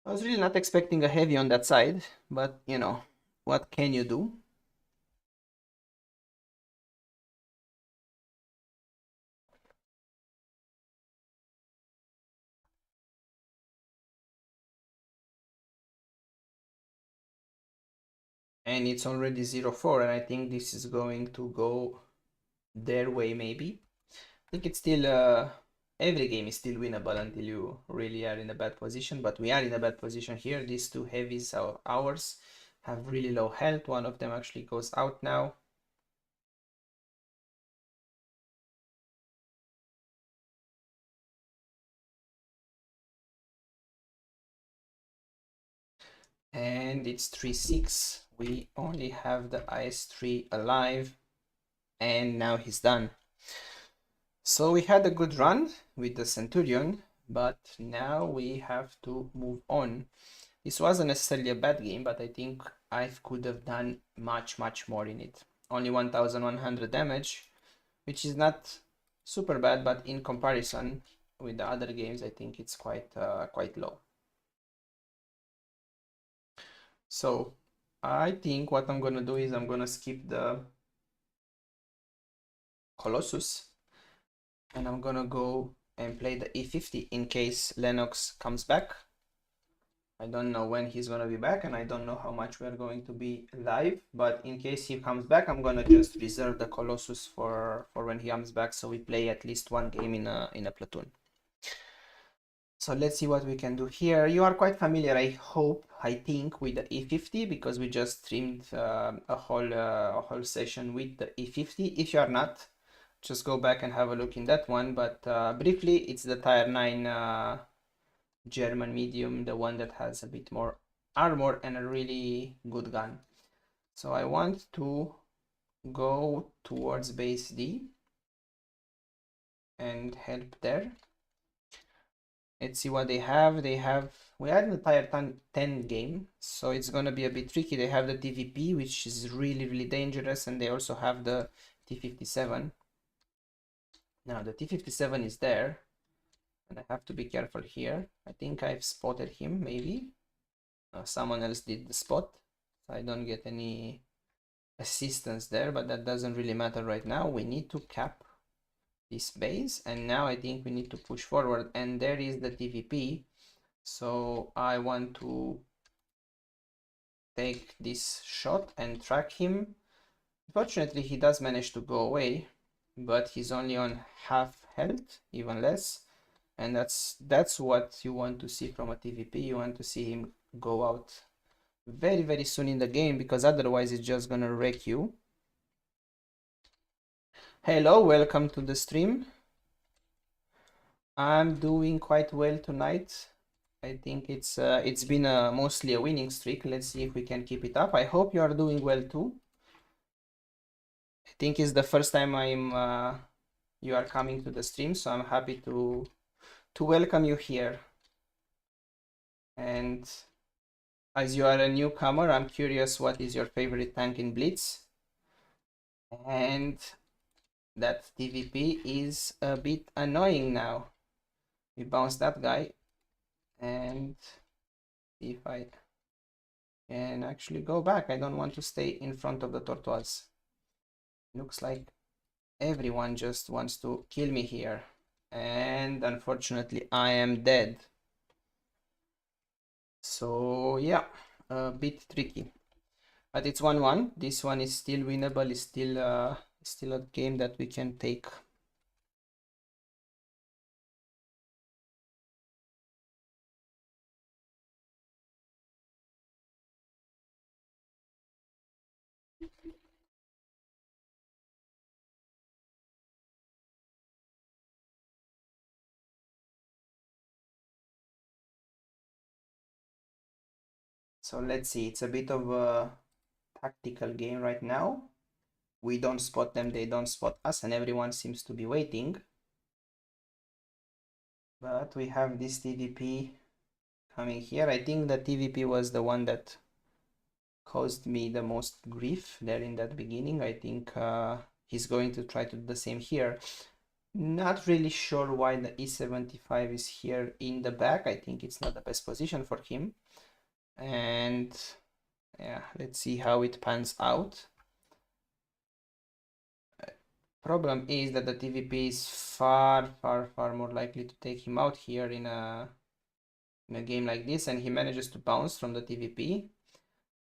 I was really not expecting a heavy on that side, but you know, what can you do? And it's already 0-4, and I think this is going to go their way, maybe. I think it's still, every game is still winnable until you really are in a bad position, but we are in a bad position here. These two heavies of ours have really low health. One of them actually goes out now. And it's 3-6. We only have the IS-3 alive, and now he's done. So we had a good run with the Centurion, but now we have to move on. This wasn't necessarily a bad game, but I think I could have done much more in it. Only 1100 damage, which is not super bad, but in comparison with the other games, I think it's quite low. So I think what I'm gonna do is I'm gonna skip the Colossus, and I'm gonna go and play the E50 in case Lennox comes back. I don't know when he's gonna be back, and I don't know how much we're going to be live, but in case he comes back, I'm gonna just reserve the Colossus for when he comes back, so we play at least one game in a platoon. So let's see what we can do here. You are quite familiar, I hope, I think, with the E50 because we just streamed a whole session with the E50. If you are not, just go back and have a look in that one. But briefly, it's the Tier 9 German medium, the one that has a bit more armor and a really good gun. So I want to go towards base D and help there. Let's see what they have. We are in the Tier 10 game, so it's gonna be a bit tricky. They have the TVP, which is really dangerous, and they also have the T57. Now the T57 is there, and I have to be careful here. I think I've spotted him, maybe. Someone else did the spot, so I don't get any assistance there, but that doesn't really matter right now. We need to cap this base, and now I think we need to push forward, and there is the TVP. So I want to take this shot and track him. Unfortunately, he does manage to go away, but he's only on half health, even less. And that's what you want to see from a TVP. You want to see him go out very soon in the game, because otherwise it's just gonna wreck you. Hello, welcome to the stream. I'm doing quite well tonight. I think it's been mostly a winning streak. Let's see if we can keep it up. I hope you are doing well too. I think it's the first time you are coming to the stream, so I'm happy to welcome you here. And as you are a newcomer, I'm curious what is your favorite tank in Blitz. And that TVP is a bit annoying now. We bounced that guy, and see if I can actually go back. I don't want to stay in front of the Tortoise. Looks like everyone just wants to kill me here, and unfortunately I am dead. So yeah, a bit tricky, but it's 1-1. This one is still winnable. It's still a game that we can take. So let's see, it's a bit of a tactical game right now. We don't spot them, they don't spot us, and everyone seems to be waiting. But we have this TVP coming here. I think the TVP was the one that caused me the most grief there in that beginning. I think he's going to try to do the same here. Not really sure why the E75 is here in the back. I think it's not the best position for him. And yeah, let's see how it pans out. Problem is that the TVP is far more likely to take him out here in a game like this, and he manages to bounce from the TVP.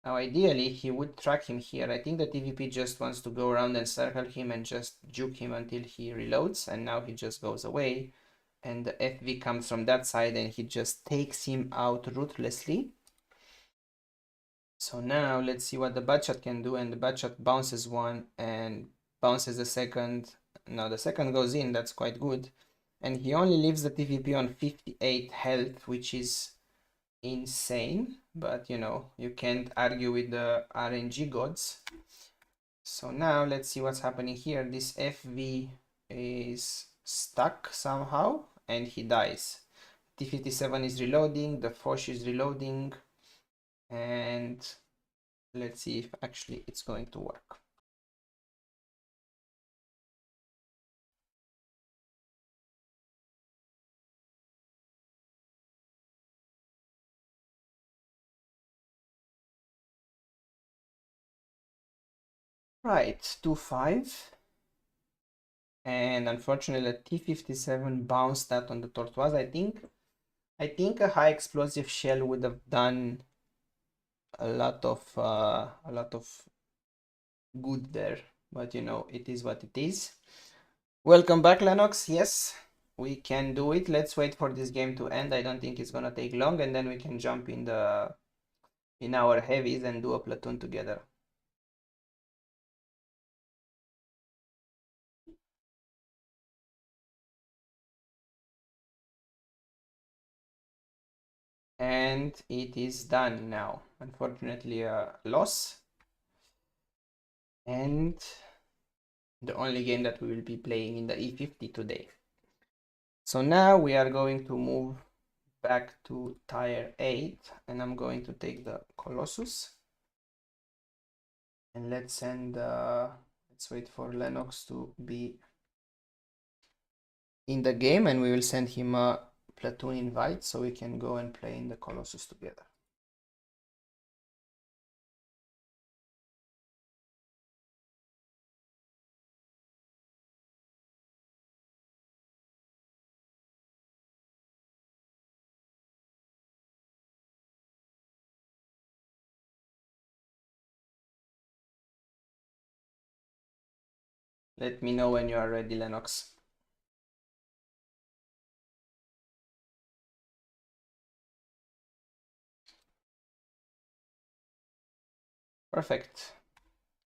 Now ideally he would track him here. I think the TVP just wants to go around and circle him and just juke him until he reloads, and now he just goes away, and the FV comes from that side and he just takes him out ruthlessly. So now let's see what the Batshot can do, and the Batshot bounces one and bounces the second. Now the second goes in, that's quite good. And he only leaves the TVP on 58 health, which is insane, but you know, you can't argue with the RNG gods. So now let's see what's happening here. This FV is stuck somehow and he dies. T57 is reloading, the Foch is reloading, and let's see if actually it's going to work. Right, 2-5. And unfortunately, the T57 bounced that on the Tortoise. I think a high explosive shell would have done a lot of good there, but you know, it is what it is. Welcome back, Lennox. Yes, we can do it. Let's wait for this game to end. I don't think it's gonna take long, and then we can jump in our heavies and do a platoon together. And it is done now. Unfortunately, a loss. And the only game that we will be playing in the E50 today. So now we are going to move back to tier 8, and I'm going to take the Colossus. And let's wait for Lennox to be in the game, and we will send him a platoon invite so we can go and play in the Colossus together. Let me know when you are ready, Lennox. Perfect.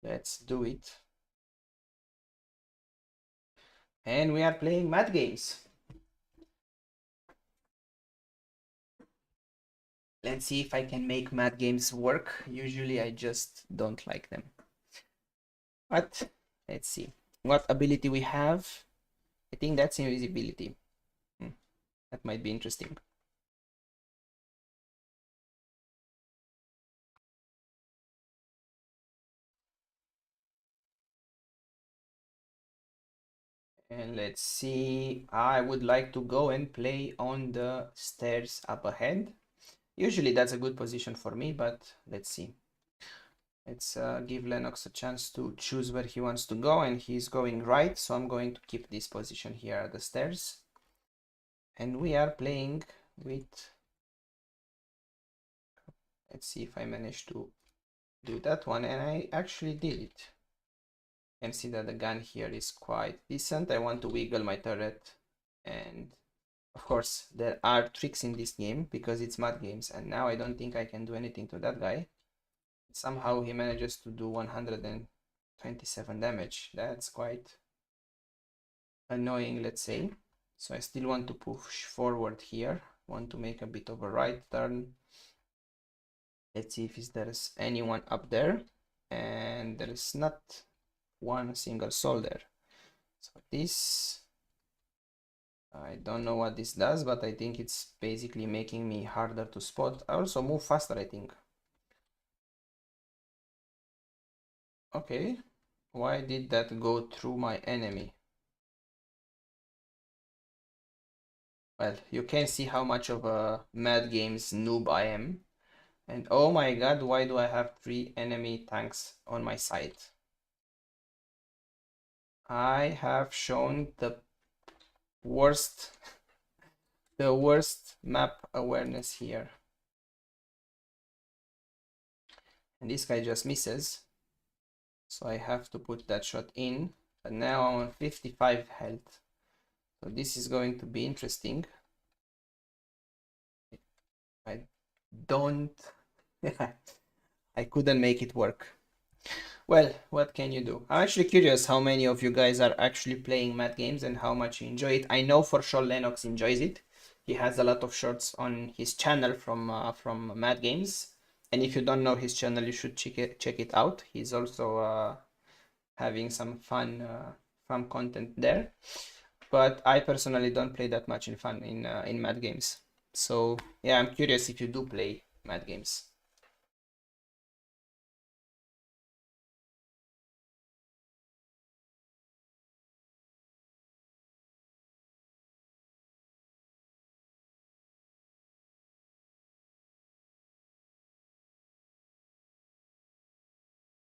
Let's do it. And we are playing Mad Games. Let's see if I can make Mad Games work. Usually I just don't like them. But let's see. What ability we have? I think that's invisibility. That might be interesting. And let's see, I would like to go and play on the stairs up ahead. Usually that's a good position for me, but let's see. Let's give Lennox a chance to choose where he wants to go, and he's going right, so I'm going to keep this position here at the stairs. And we are playing with... Let's see if I manage to do that one, and I actually did it. You can see that the gun here is quite decent. I want to wiggle my turret, and of course there are tricks in this game because it's Mad Games, and now I don't think I can do anything to that guy. Somehow he manages to do 127 damage. That's quite annoying, let's say. So I still want to push forward here, want to make a bit of a right turn. Let's see if there's anyone up there, and there is not one single soul there. So this I don't know what this does, but I think it's basically making me harder to spot. I also move faster, I think. Okay, why did that go through my enemy? Well, you can see how much of a Mad Games noob I am. And oh my god, why do I have 3 enemy tanks on my side? I have shown the worst the worst map awareness here. And this guy just misses. So I have to put that shot in. But now I'm on 55 health. So this is going to be interesting. I don't... I couldn't make it work. Well, what can you do? I'm actually curious how many of you guys are actually playing Mad Games and how much you enjoy it. I know for sure Lennox enjoys it. He has a lot of shorts on his channel from Mad Games. And if you don't know his channel, you should check it out. He's also having some fun content there. But I personally don't play that much in Mad Games. So yeah, I'm curious if you do play Mad Games.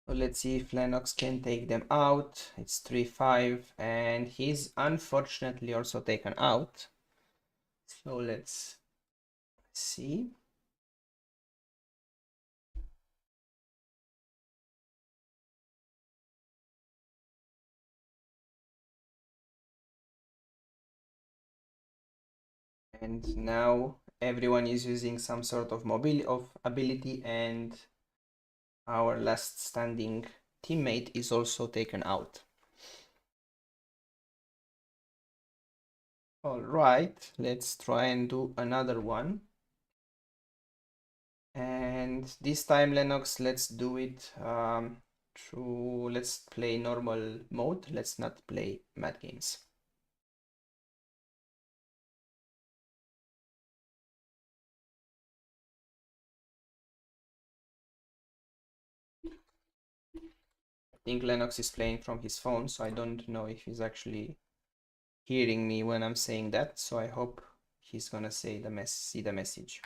So let's see if Lennox can take them out. It's 3-5 and he's unfortunately also taken out. So let's see. And now everyone is using some sort of ability, and our last standing teammate is also taken out. All right, let's try and do another one. And this time, Lennox, let's do it let's play normal mode. Let's not play Mad Games. I think Lennox is playing from his phone, so I don't know if he's actually hearing me when I'm saying that. So I hope he's gonna see the message.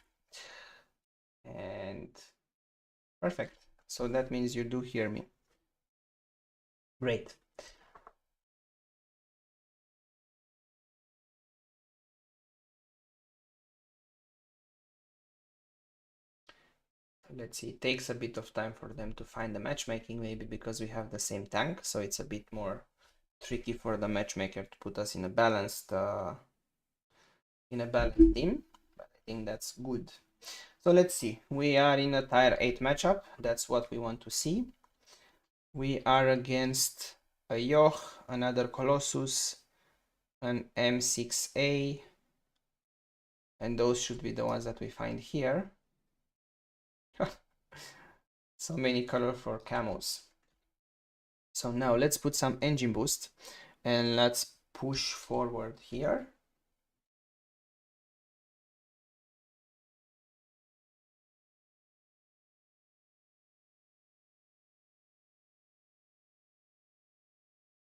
And perfect. So that means you do hear me. Great. Let's see, it takes a bit of time for them to find the matchmaking, maybe because we have the same tank, so it's a bit more tricky for the matchmaker to put us in a balanced team, but I think that's good. So let's see, we are in a tier 8 matchup. That's what we want to see. We are against a Yoch, another Colossus, an M6A, and those should be the ones that we find here. So many colorful camos. So now let's put some engine boost and let's push forward here.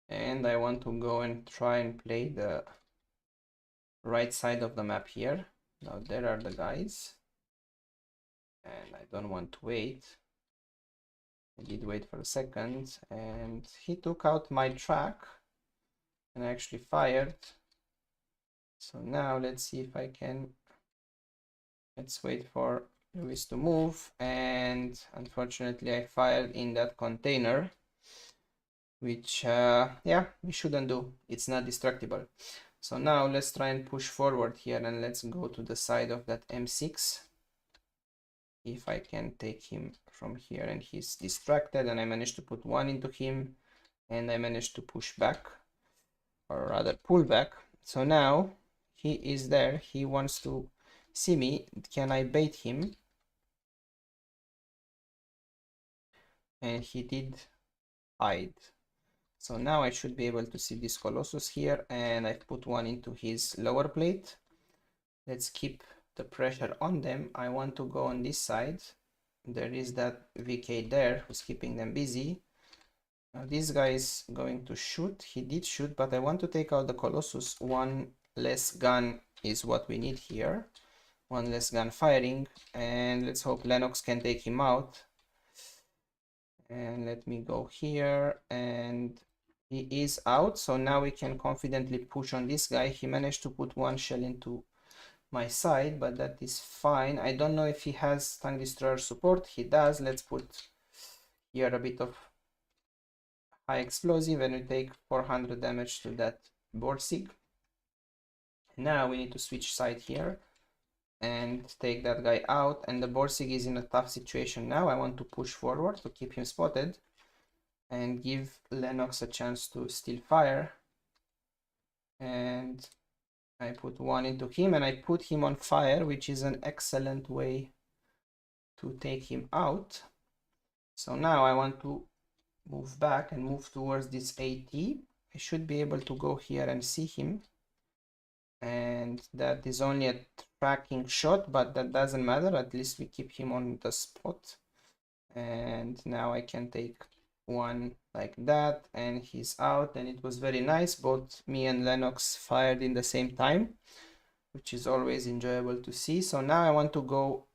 And I want to go and try and play the right side of the map here. Now there are the guys. And I don't want to wait. I did wait for a second and he took out my track and actually fired. So now let's see if I can. Let's wait for Luis to move, and unfortunately I fired in that container, which yeah, we shouldn't do. It's not destructible. So now let's try and push forward here, and let's go to the side of that M6. If I can take him from here, and he's distracted, and I managed to put one into him, and I managed to push back, or rather pull back. So now he is there, he wants to see me. Can I bait him? And he did hide. So now I should be able to see this Colossus here, and I've put one into his lower plate. Let's keep the pressure on them. I want to go on this side. There is that VK there who's keeping them busy. Now this guy is going to shoot. He did shoot, but I want to take out the Colossus. One less gun is what we need here. One less gun firing, and let's hope Lennox can take him out. And let me go here, and he is out. So now we can confidently push on this guy. He managed to put one shell into my side, but that is fine. I don't know if he has tank destroyer support. He does. Let's put here a bit of high explosive, and we take 400 damage to that Borsig. Now we need to switch side here and take that guy out, and the Borsig is in a tough situation now. I want to push forward to keep him spotted and give Lennox a chance to steal fire, and I put one into him, and I put him on fire, which is an excellent way to take him out. So now I want to move back and move towards this AT. I should be able to go here and see him, and that is only a tracking shot, but that doesn't matter. At least we keep him on the spot. And now I can take one like that, and he's out, and it was very nice. Both me and Lennox fired in the same time, which is always enjoyable to see. So now I want to go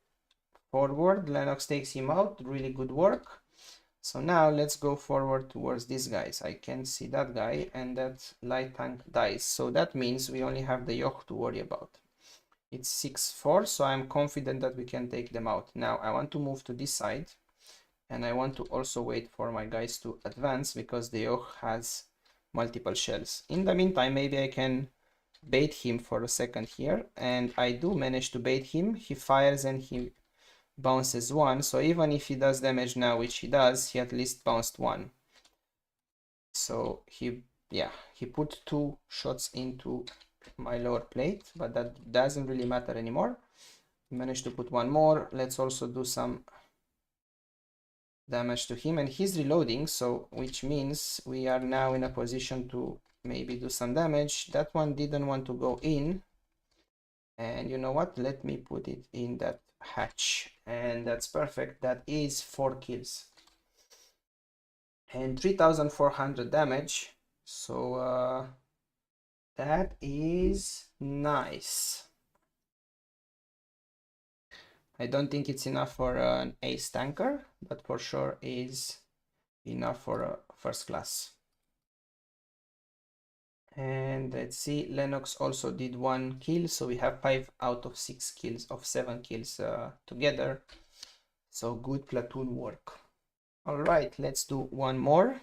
forward. Lennox takes him out. Really good work. So now let's go forward towards these guys. I can see that guy, and that light tank dies. So that means we only have the Yoch to worry about. It's 6-4, so I'm confident that we can take them out. Now I want to move to this side, and I want to also wait for my guys to advance because the Yoch has multiple shells. In the meantime, maybe I can bait him for a second here, and I do manage to bait him. He fires and he bounces one, so even if he does damage now, which he does, he at least bounced one. So he put 2 shots into my lower plate, but that doesn't really matter anymore. He managed to put one more. Let's also do some damage to him, and he's reloading, so which means we are now in a position to maybe do some damage. That one didn't want to go in, and you know what, let me put it in that hatch, and that's perfect. That is 4 kills and 3400 damage, so that is nice. I don't think it's enough for an ace tanker, but for sure is enough for a first class. And let's see, Lennox also did 1 kill, so we have 5 out of 6 kills of 7 kills together. So good platoon work. All right, let's do one more.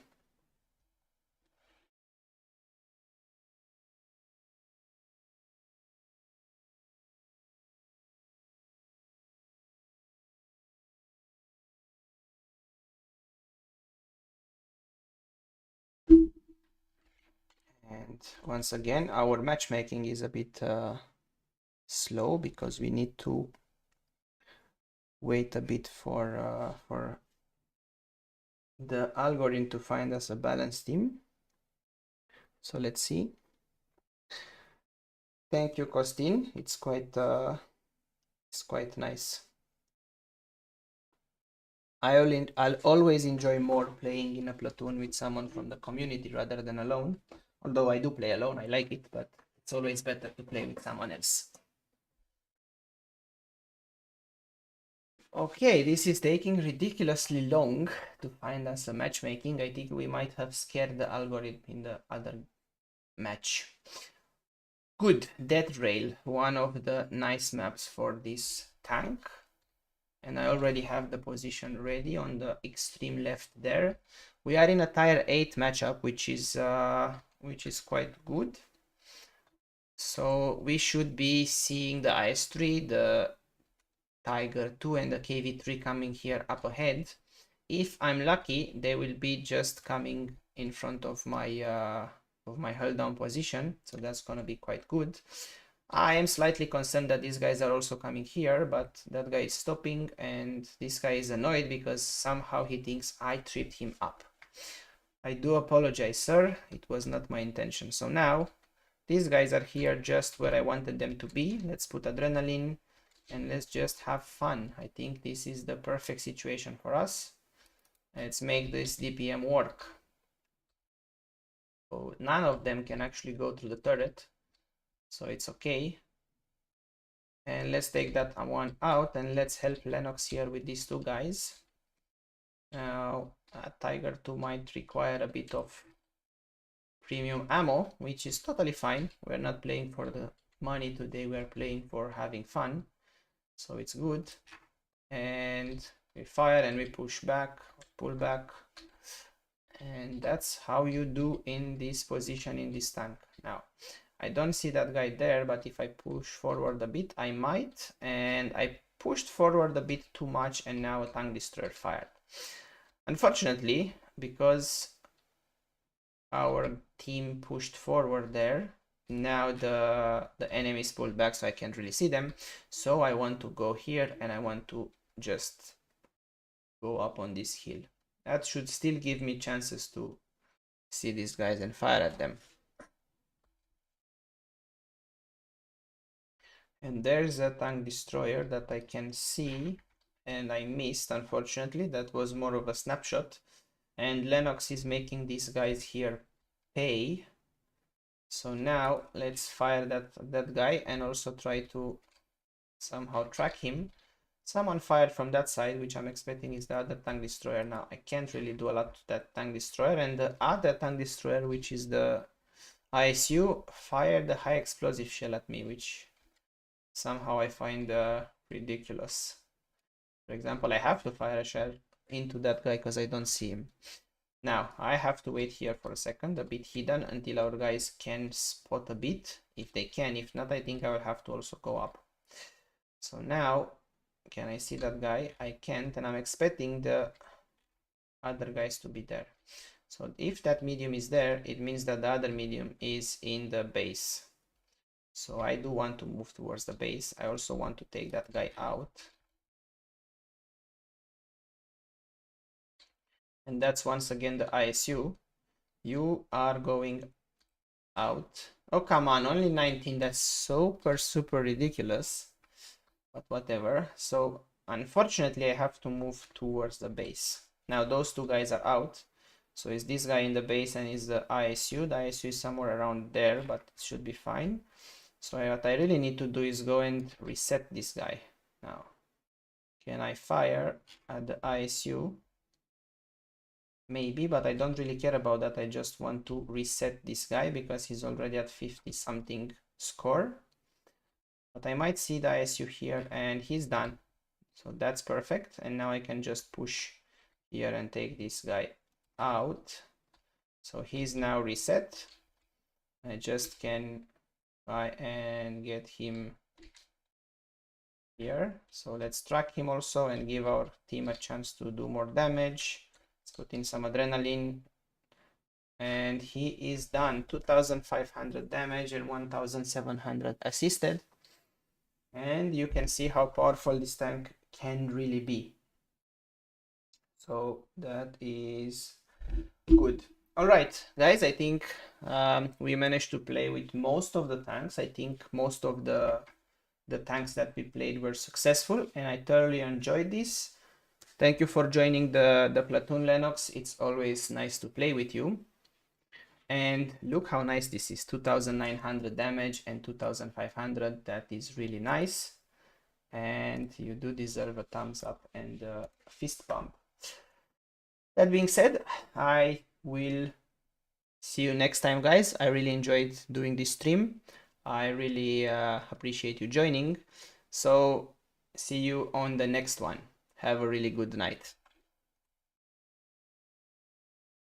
And once again, our matchmaking is a bit slow because we need to wait a bit for the algorithm to find us a balanced team. So let's see. Thank you, Costin. It's quite nice. I'll always enjoy more playing in a platoon with someone from the community rather than alone. Although I do play alone, I like it, but it's always better to play with someone else. Okay, this is taking ridiculously long to find us a matchmaking. I think we might have scared the algorithm in the other match. Good, Death Rail, one of the nice maps for this tank. And I already have the position ready on the extreme left there. We are in a tier 8 matchup, which is quite good. So we should be seeing the IS-3, the Tiger 2 and the KV-3 coming here up ahead. If I'm lucky, they will be just coming in front of my hull down position, so that's gonna be quite good. I am slightly concerned that these guys are also coming here, but that guy is stopping, and this guy is annoyed because somehow he thinks I tripped him up. I do apologize, sir. It was not my intention. So now these guys are here just where I wanted them to be. Let's put adrenaline and let's just have fun. I think this is the perfect situation for us. Let's make this DPM work. So none of them can actually go through the turret, so it's okay. And let's take that one out and let's help Lennox here with these two guys. Now Tiger 2 might require a bit of premium ammo, which is totally fine. We're not playing for the money today, we're playing for having fun, so it's good. And we fire and we push back, pull back, and that's how you do in this position in this tank. Now I don't see that guy there, but if I push forward a bit I might, and I pushed forward a bit too much and now a tank destroyer fired. Unfortunately, because our team pushed forward there, now the enemies pulled back, so I can't really see them. So I want to go here and I want to just go up on this hill. That should still give me chances to see these guys and fire at them. And there's a tank destroyer that I can see and I missed, unfortunately. That was more of a snapshot. And Lennox is making these guys here pay. So now let's fire that guy and also try to somehow track him. Someone fired from that side, which I'm expecting is the other tank destroyer. Now I can't really do a lot to that tank destroyer, and the other tank destroyer, which is the ISU, fired the high explosive shell at me, which somehow I find ridiculous. For example, I have to fire a shell into that guy because I don't see him. Now I have to wait here for a second, a bit hidden, until our guys can spot a bit, if they can. If not, I think I will have to also go up. So now, can I see that guy? I can't, and I'm expecting the other guys to be there. So if that medium is there, it means that the other medium is in the base. So I do want to move towards the base. I also want to take that guy out. And that's once again the ISU. You are going out. Oh, come on, only 19. That's super ridiculous. But whatever. So unfortunately I have to move towards the base. Now those two guys are out. So is this guy in the base and is the ISU. The ISU is somewhere around there, but it should be fine. So what I really need to do is go and reset this guy. Now, can I fire at the ISU? Maybe, but I don't really care about that. I just want to reset this guy because he's already at 50 something score. But I might see the ISU here and he's done. So that's perfect. And now I can just push here and take this guy out. So he's now reset. I just can try and get him here. So let's track him also and give our team a chance to do more damage. Let's put in some adrenaline. And he is done. 2500 damage and 1700 assisted. And you can see how powerful this tank can really be. So that is good. All right, guys, I think we managed to play with most of the tanks. I think most of the tanks that we played were successful, and I thoroughly enjoyed this. Thank you for joining the platoon, Lennox. It's always nice to play with you. And look how nice this is. 2900 damage and 2500. That is really nice. And you do deserve a thumbs up and a fist bump. That being said, I will see you next time, guys. I really enjoyed doing this stream. I really appreciate you joining. So see you on the next one. Have a really good night.